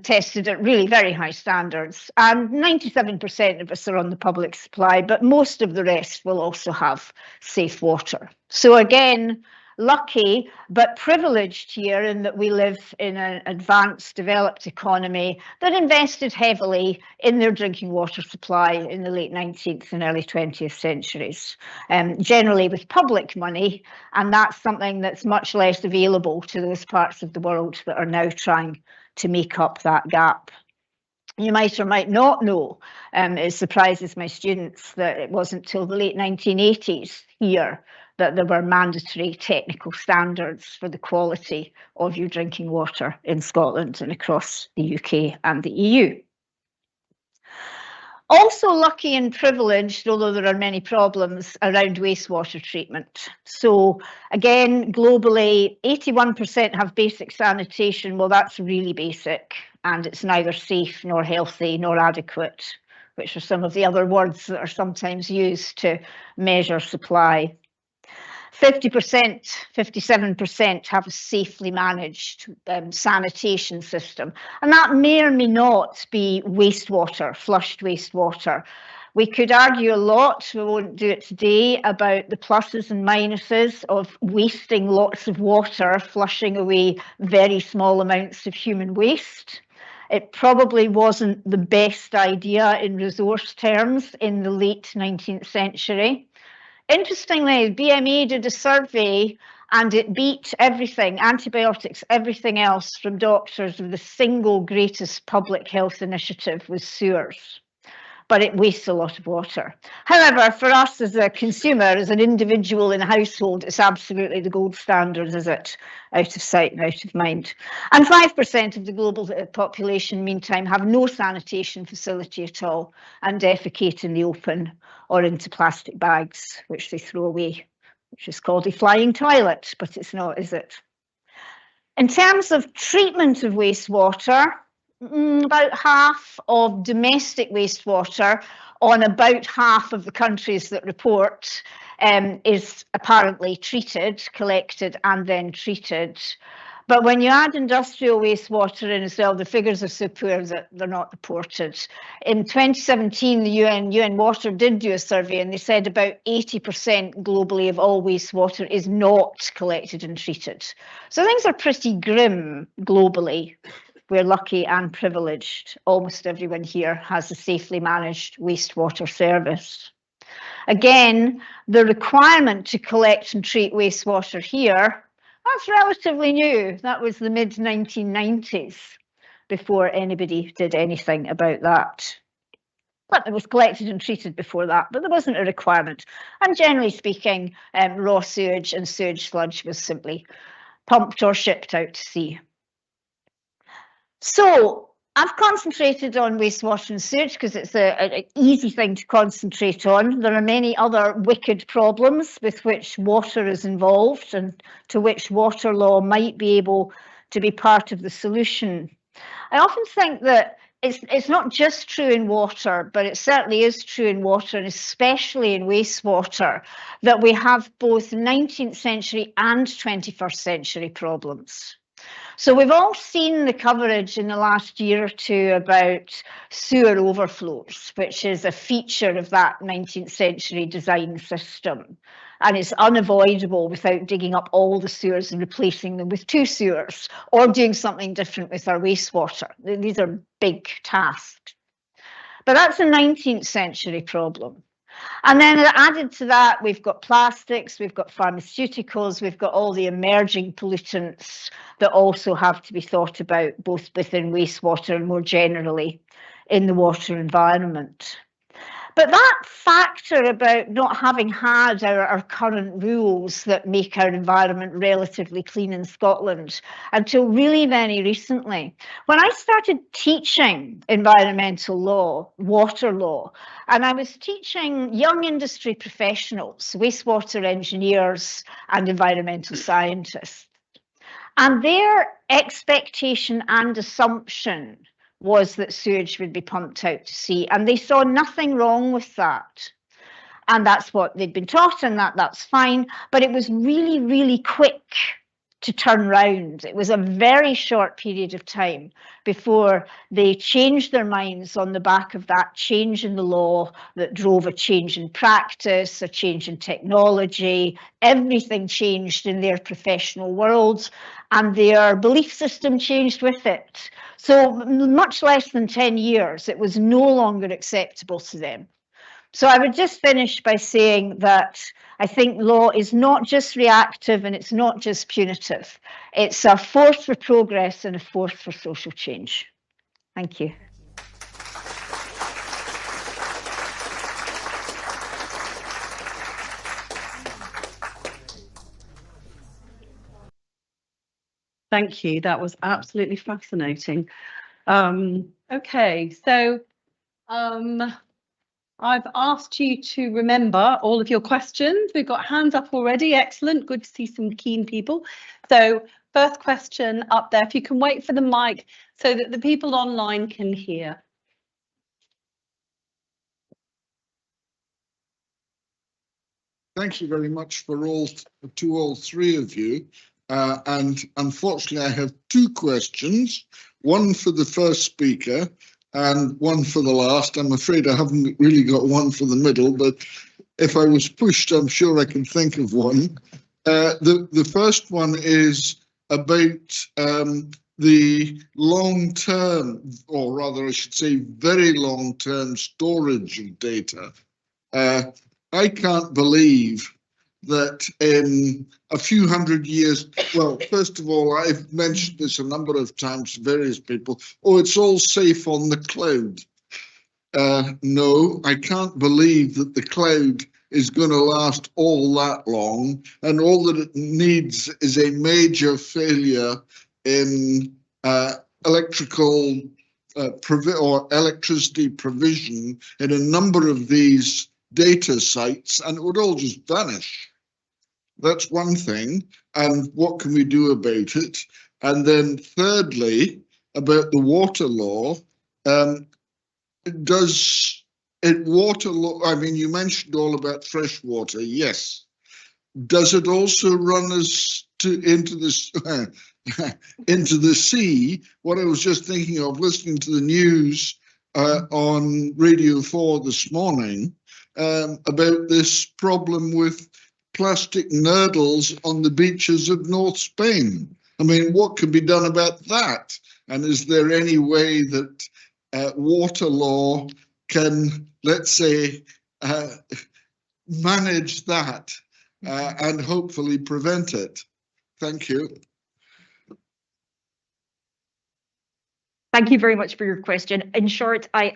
tested at really very high standards, and 97% of us are on the public supply, but most of the rest will also have safe water. So again, lucky but privileged here in that we live in an advanced, developed economy that invested heavily in their drinking water supply in the late 19th and early 20th centuries, generally with public money, and that's something that's much less available to those parts of the world that are now trying to make up that gap. You might or might not know, it surprises my students that it wasn't till the late 1980s here that there were mandatory technical standards for the quality of your drinking water in Scotland and across the UK and the EU. Also lucky and privileged, although there are many problems around wastewater treatment. So again, globally, 81% have basic sanitation. Well, that's really basic, and it's neither safe nor healthy nor adequate, which are some of the other words that are sometimes used to measure supply. 50%, 57% have a safely managed sanitation system. And that may or may not be wastewater, flushed wastewater. We could argue a lot, we won't do it today, about the pluses and minuses of wasting lots of water, flushing away very small amounts of human waste. It probably wasn't the best idea in resource terms in the late 19th century. Interestingly, BME did a survey and it beat everything, antibiotics, everything else from doctors, of the single greatest public health initiative was sewers. But it wastes a lot of water. However, for us as a consumer, as an individual in a household, it's absolutely the gold standard, is it? Out of sight and out of mind. And 5% of the global population, meantime, have no sanitation facility at all and defecate in the open or into plastic bags, which they throw away, which is called a flying toilet, but it's not, is it? In terms of treatment of wastewater, about half of domestic wastewater on about half of the countries that report is apparently treated, collected and then treated. But when you add industrial wastewater in as well, the figures are so poor that they're not reported. In 2017, the UN Water did do a survey, and they said about 80% globally of all wastewater is not collected and treated. So things are pretty grim globally. we're lucky and privileged. Almost everyone here has a safely managed wastewater service. Again, the requirement to collect and treat wastewater here, that's relatively new. That was the mid-1990s before anybody did anything about that. But it was collected and treated before that, but there wasn't a requirement. And generally speaking, raw sewage and sewage sludge was simply pumped or shipped out to sea. So I've concentrated on wastewater and sewage because it's an easy thing to concentrate on. There are many other wicked problems with which water is involved and to which water law might be able to be part of the solution. I often think that it's not just true in water, but it certainly is true in water, and especially in wastewater, that we have both 19th century and 21st century problems. So we've all seen the coverage in the last year or two about sewer overflows, which is a feature of that 19th century design system. And it's unavoidable without digging up all the sewers and replacing them with 2 sewers or doing something different with our wastewater. These are big tasks. But that's a 19th century problem. And then added to that, we've got plastics, we've got pharmaceuticals, we've got all the emerging pollutants that also have to be thought about, both within wastewater and more generally in the water environment. But that factor about not having had our current rules that make our environment relatively clean in Scotland until really very recently. When I started teaching environmental law, water law, and I was teaching young industry professionals, wastewater engineers and environmental scientists, and their expectation and assumption was that sewage would be pumped out to sea, and they saw nothing wrong with that. And that's what they'd been taught, and that's fine. But it was really, really quick to turn round. It was a very short period of time before they changed their minds on the back of that change in the law that drove a change in practice, a change in technology. Everything changed in their professional worlds, and their belief system changed with it. So much less than 10 years, it was no longer acceptable to them. So I would just finish by saying that I think law is not just reactive and it's not just punitive. It's a force for progress and a force for social change. Thank you. Thank you. That was absolutely fascinating. Okay, so I've asked you to remember all of your questions. We've got hands up already. Excellent. Good to see some keen people. So first question up there, if you can wait for the mic so that the people online can hear. Thank you very much to all three of you. And unfortunately, I have 2 questions, one for the first speaker and one for the last. I'm afraid I haven't really got one for the middle, but if I was pushed, I'm sure I can think of one. The first one is about the long-term, or rather I should say very long-term storage of data. I can't believe that in a few hundred years, well, first of all, I've mentioned this a number of times to various people, oh, it's all safe on the cloud. No, I can't believe that the cloud is going to last all that long, and all that it needs is a major failure in electrical or electricity provision in a number of these data sites, and it would all just vanish. That's one thing. And what can we do about it? And then thirdly, about the water law, does it water law, I mean, you mentioned all about fresh water, yes. Does it also run us into this into the sea? What I was just thinking of, listening to the news on Radio 4 this morning, about this problem with plastic nurdles on the beaches of North Spain. I mean, what can be done about that? And is there any way that water law can, let's say, manage that and hopefully prevent it? Thank you. Thank you very much for your question. In short, I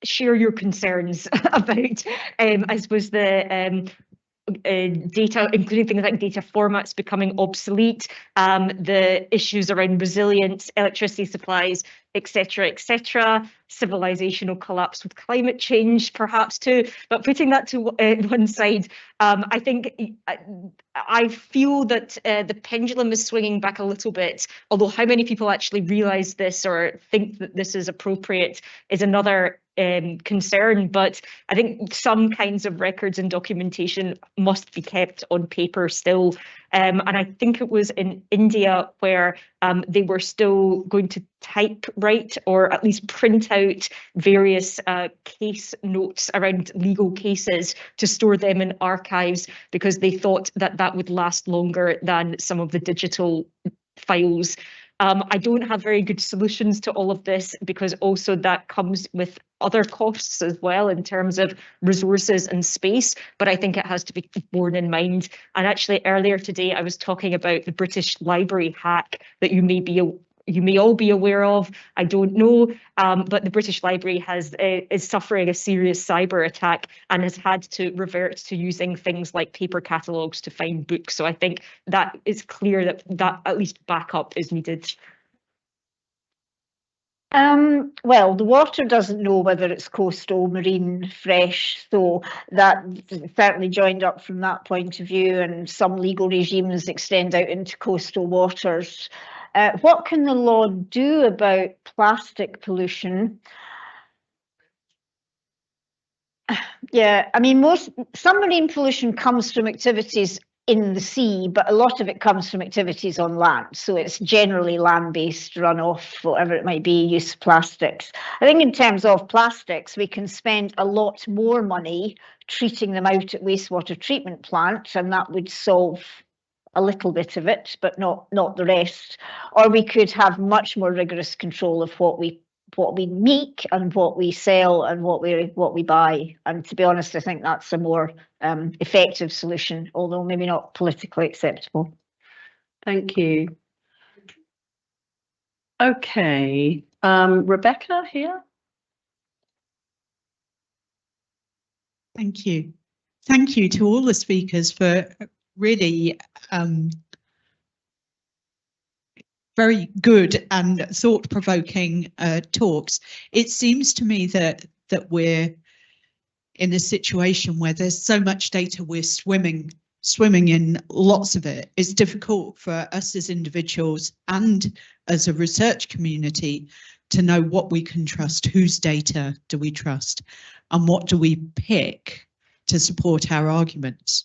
share your concerns about, I suppose, the data, including things like data formats becoming obsolete, the issues around resilience, electricity supplies, etc., civilizational collapse with climate change, perhaps too. But putting that to one side, I think I feel that the pendulum is swinging back a little bit. Although how many people actually realise this or think that this is appropriate is another concern. But I think some kinds of records and documentation must be kept on paper still. And I think it was in India where they were still going to typewrite or at least print out various case notes around legal cases to store them in archives because they thought that that would last longer than some of the digital files. I don't have very good solutions to all of this because also that comes with other costs as well in terms of resources and space, but I think it has to be borne in mind. And actually earlier today, I was talking about the British Library hack that you may all be aware of. I don't know, but the British Library is suffering a serious cyber attack and has had to revert to using things like paper catalogues to find books. So I think that it's clear that at least backup is needed. Well, the water doesn't know whether it's coastal, marine, fresh, so that certainly joined up from that point of view, and some legal regimes extend out into coastal waters. What can the law do about plastic pollution? Yeah, I mean, some marine pollution comes from activities in the sea, but a lot of it comes from activities on land. So it's generally land-based runoff, whatever it might be, use of plastics. I think in terms of plastics, we can spend a lot more money treating them out at wastewater treatment plants, and that would solve a little bit of it, but not the rest. Or we could have much more rigorous control of what we make and what we sell and what we buy. And to be honest, I think that's a more effective solution, although maybe not politically acceptable. Thank you. Okay, Rebecca here. Thank you. Thank you to all the speakers for really very good and thought-provoking talks. It seems to me that we're in a situation where there's so much data, we're swimming in lots of it. It's difficult for us as individuals and as a research community to know what we can trust, whose data do we trust, and what do we pick to support our arguments.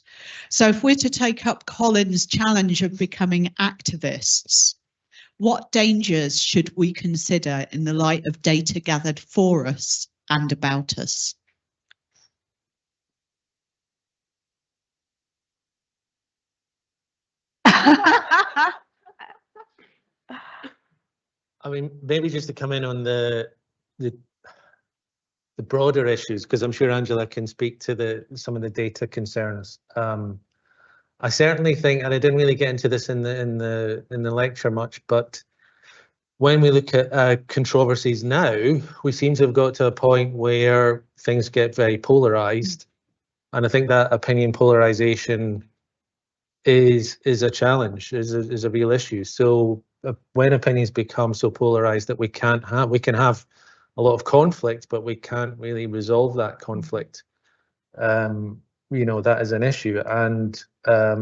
So if we're to take up Colin's challenge of becoming activists, what dangers should we consider in the light of data gathered for us and about us? I mean, maybe just to come in on the broader issues, because I'm sure Angela can speak to some of the data concerns. I certainly think, and I didn't really get into this in the lecture much, but when we look at controversies now, we seem to have got to a point where things get very polarized, and I think that opinion polarization is a challenge, is a real issue. So when opinions become so polarized that we can have a lot of conflict, but we can't really resolve that conflict, you know, that is an issue. And I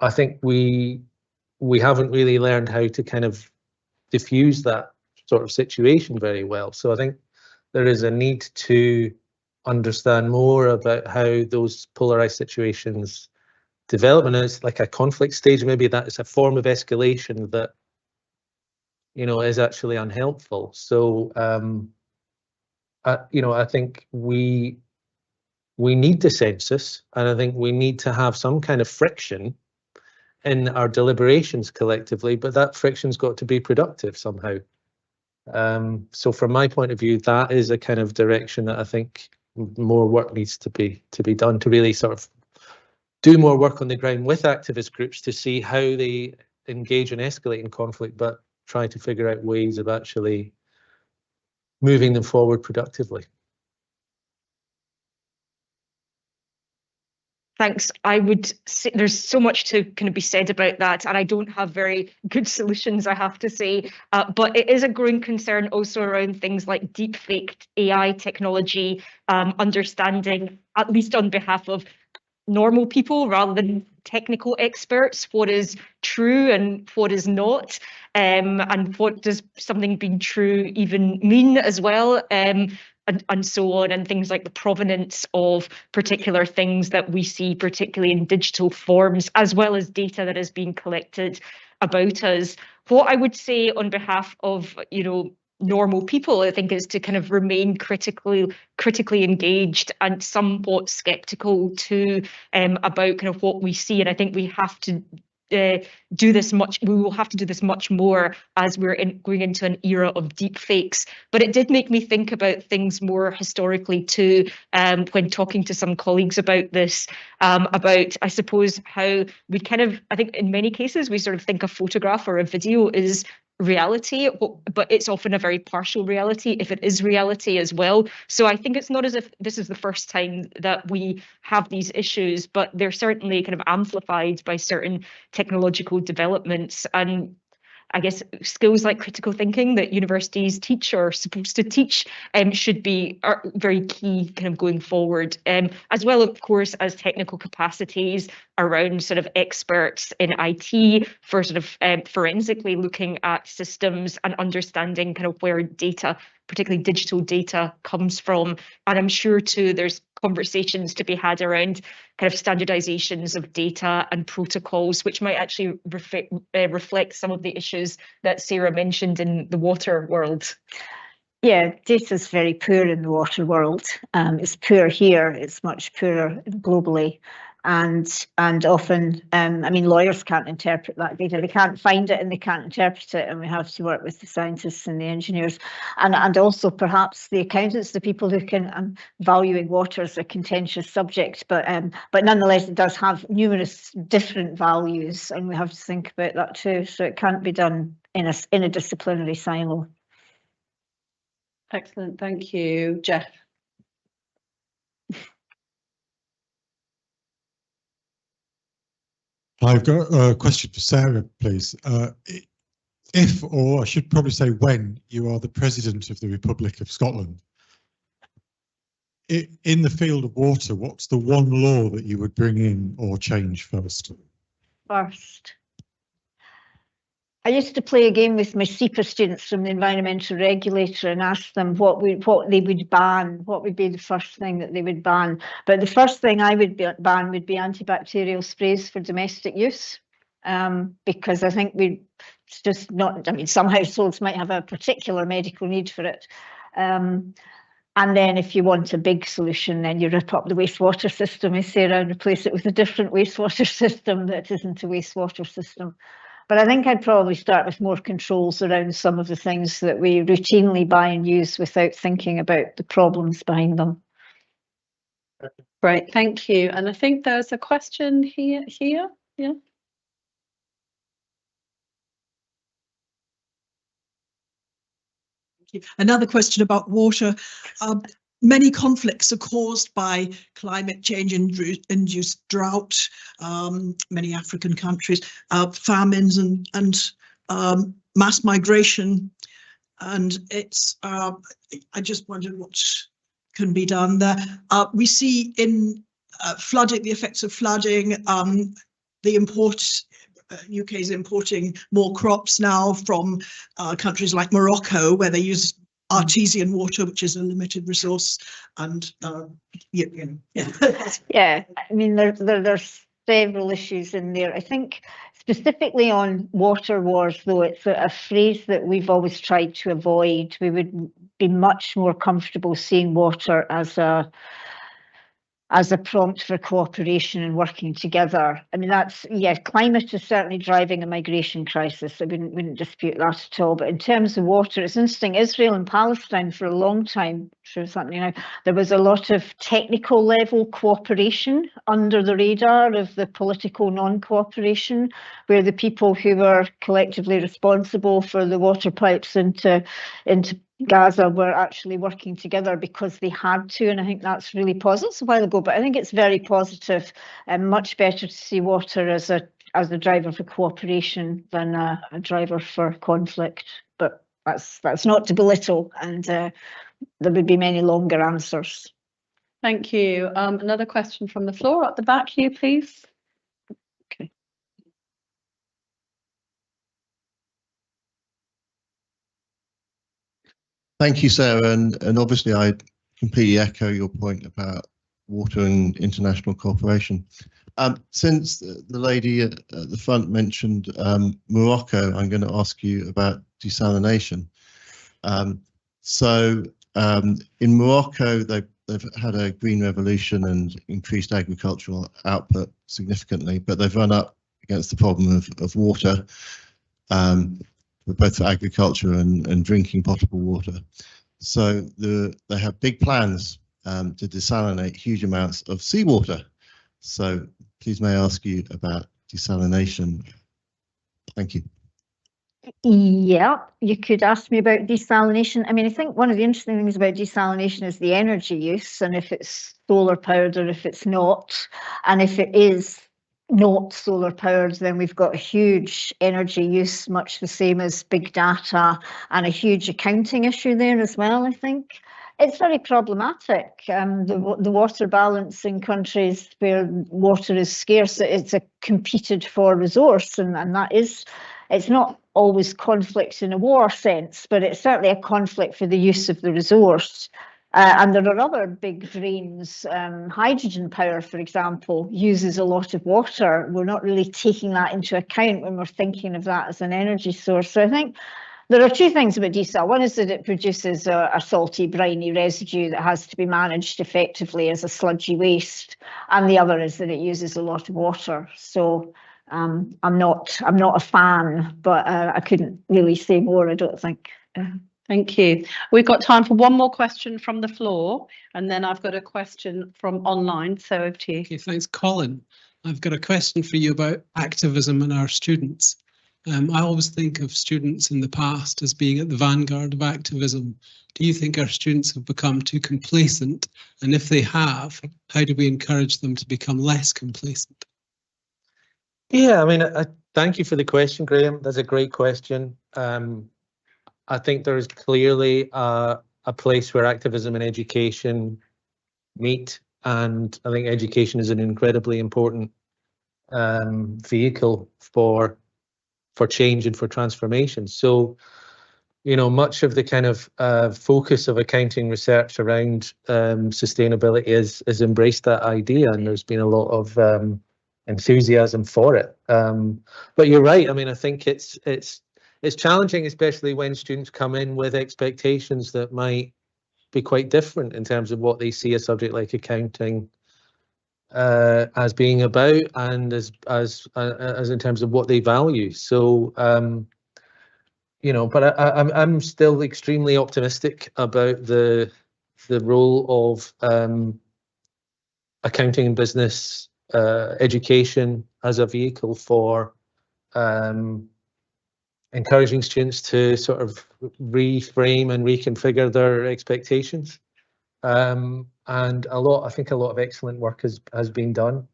think we haven't really learned how to kind of diffuse that sort of situation very well. So I think there is a need to understand more about how those polarized situations develop, and it's like a conflict stage. Maybe that is a form of escalation that, you know, is actually unhelpful. So you know, I think we need the census, and I think we need to have some kind of friction in our deliberations collectively, but that friction's got to be productive somehow. So from my point of view, that is a kind of direction that I think more work needs to be done, to really sort of do more work on the ground with activist groups to see how they engage in escalating conflict, but try to figure out ways of actually moving them forward productively. Thanks. I would say there's so much to kind of be said about that, and I don't have very good solutions, I have to say. But it is a growing concern also around things like deepfake AI technology, understanding, at least on behalf of normal people rather than technical experts, what is true and what is not, and what does something being true even mean as well. And so on, and things like the provenance of particular things that we see, particularly in digital forms, as well as data that is being collected about us. What I would say on behalf of, normal people, I think, is to kind of remain critically engaged and somewhat skeptical too, about kind of what we see. And I think we have to do this much. We will have to do this much more as we're going into an era of deep fakes. But it did make me think about things more historically too, when talking to some colleagues about this, about, I suppose, how we kind of, I think in many cases, we sort of think a photograph or a video is reality, but it's often a very partial reality if it is reality as well. So I think it's not as if this is the first time that we have these issues, but they're certainly kind of amplified by certain technological developments. And I guess skills like critical thinking that universities teach or are supposed to teach should be very key kind of going forward, as well, of course, as technical capacities around sort of experts in IT for sort of forensically looking at systems and understanding kind of where data, particularly digital data, comes from. And I'm sure too there's conversations to be had around kind of standardizations of data and protocols, which might actually reflect some of the issues that Sarah mentioned in the water world. Yeah, data is very poor in the water world. It's poor here, it's much poorer globally. And often, I mean, lawyers can't interpret that data. They can't find it and they can't interpret it. And we have to work with the scientists and the engineers, and also perhaps the accountants, the people who can valuing water as a contentious subject. But nonetheless, it does have numerous different values, and we have to think about that too. So it can't be done in a disciplinary silo. Excellent, thank you, Jeff. I've got a question for Sarah, please. If, or I should probably say when, you are the President of the Republic of Scotland, in the field of water, what's the one law that you would bring in or change first? I used to play a game with my SEPA students from the environmental regulator and ask them what they would ban, what would be the first thing that they would ban. But the first thing I would ban would be antibacterial sprays for domestic use, because I think it's just not, I mean, some households might have a particular medical need for it. And then if you want a big solution, then you rip up the wastewater system, I say, and replace it with a different wastewater system that isn't a wastewater system. But I think I'd probably start with more controls around some of the things that we routinely buy and use without thinking about the problems behind them. Great, thank you. And I think there's a question here. Yeah. Another question about water. Many conflicts are caused by climate change induced drought, many African countries, famines and mass migration. And it's, I just wondered what can be done there. We see in flooding, the effects of flooding, UK is importing more crops now from countries like Morocco, where they use artesian water, which is a limited resource, and yeah, I mean there's several issues in there. I think specifically on water wars, though, it's a phrase that we've always tried to avoid. We would be much more comfortable seeing water as a as a prompt for cooperation and working together. I mean, that's, yeah, climate is certainly driving a migration crisis. I wouldn't dispute that at all. But in terms of water, it's interesting, Israel and Palestine for a long time, sure something now, there was a lot of technical level cooperation under the radar of the political non-cooperation, where the people who were collectively responsible for the water pipes into Gaza were actually working together because they had to, and I think that's really positive. It's a while ago, but I think it's very positive and much better to see water as a driver for cooperation than a driver for conflict. But that's not to belittle, and there would be many longer answers. Thank you. Another question from the floor at the back here, please. Okay. Thank you, Sarah, and obviously I completely echo your point about water and international cooperation. Since the lady at the front mentioned Morocco, I'm going to ask you about desalination. In Morocco, they've had a green revolution and increased agricultural output significantly, but they've run up against the problem of water, both for agriculture and drinking potable water. So they have big plans to desalinate huge amounts of seawater. So please may I ask you about desalination? Thank you. Yeah, you could ask me about desalination. I mean, I think one of the interesting things about desalination is the energy use, and if it's solar powered or if it's not. And if it is not solar powered, then we've got a huge energy use, much the same as big data, and a huge accounting issue there as well, I think. It's very problematic. The water balance in countries where water is scarce, it's a competed for resource, and that is, it's not always conflict in a war sense, but it's certainly a conflict for the use of the resource. And there are other big drains. Hydrogen power, for example, uses a lot of water. We're not really taking that into account when we're thinking of that as an energy source. So I think there are two things about desal. One is that it produces a salty, briny residue that has to be managed effectively as a sludgy waste, and the other is that it uses a lot of water. So I'm not a fan, but I couldn't really say more, I don't think. Thank you. We've got time for one more question from the floor, and then I've got a question from online. So over to you. Okay, thanks, Colin. I've got a question for you about activism and our students. I always think of students in the past as being at the vanguard of activism. Do you think our students have become too complacent? And if they have, how do we encourage them to become less complacent? Yeah, I mean, thank you for the question, Graham. That's a great question. I think there is clearly a place where activism and education meet, and I think education is an incredibly important vehicle for change and for transformation. So, you know, much of the kind of focus of accounting research around sustainability has embraced that idea, and there's been a lot of enthusiasm for it. But you're right. I mean, I think it's challenging, especially when students come in with expectations that might be quite different in terms of what they see a subject like accounting as being about, and as in terms of what they value. So you know, but I'm still extremely optimistic about the role of accounting and business education as a vehicle for encouraging students to sort of reframe and reconfigure their expectations. And I think a lot of excellent work has been done,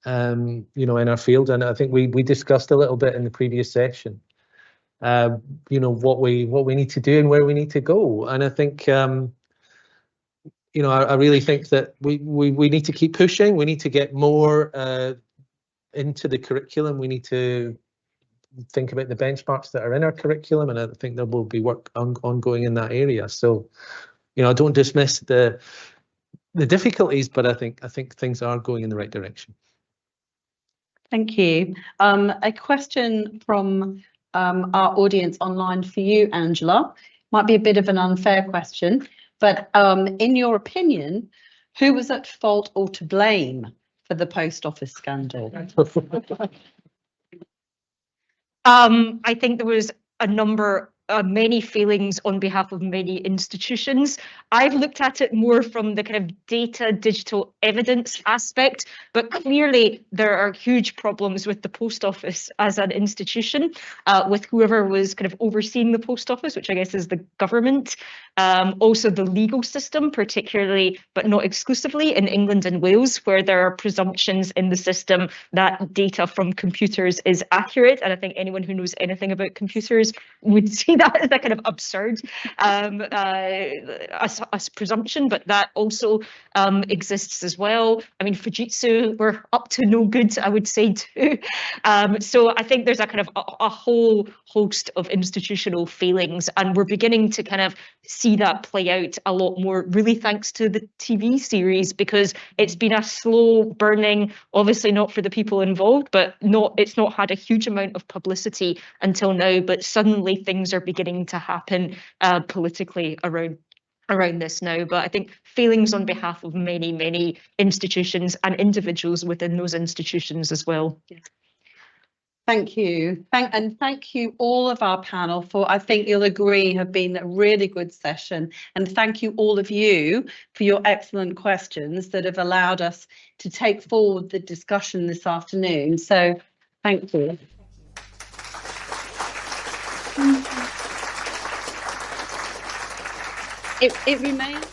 you know, in our field. And I think we discussed a little bit in the previous session, you know, what we need to do and where we need to go. And I think, you know, I really think that we need to keep pushing. We need to get more into the curriculum. We need to think about the benchmarks that are in our curriculum, and I think there will be work ongoing in that area. So, you know, I don't dismiss the difficulties, but I think things are going in the right direction. Thank you. A question from our audience online for you, Angela. Might be a bit of an unfair question, but in your opinion, Who was at fault or to blame for the post office scandal? I think there was many feelings on behalf of many institutions. I've looked at it more from the kind of data digital evidence aspect, but clearly there are huge problems with the post office as an institution, with whoever was kind of overseeing the post office, which I guess is the government. Also the legal system, particularly, but not exclusively, in England and Wales, where there are presumptions in the system that data from computers is accurate. And I think anyone who knows anything about computers would see that as a kind of absurd as presumption, but that also exists as well. I mean, Fujitsu were up to no good, I would say too. So I think there's a kind of a whole host of institutional failings, and we're beginning to kind of see that play out a lot more, really thanks to the TV series, because it's been a slow burning, obviously not for the people involved, but it's not had a huge amount of publicity until now, but suddenly things are beginning to happen politically around this now. But I think failings on behalf of many, many institutions and individuals within those institutions as well. Yeah. Thank you. Thank you all of our panel for, I think you'll agree, have been a really good session. And thank you all of you for your excellent questions that have allowed us to take forward the discussion this afternoon. So thank you. It remains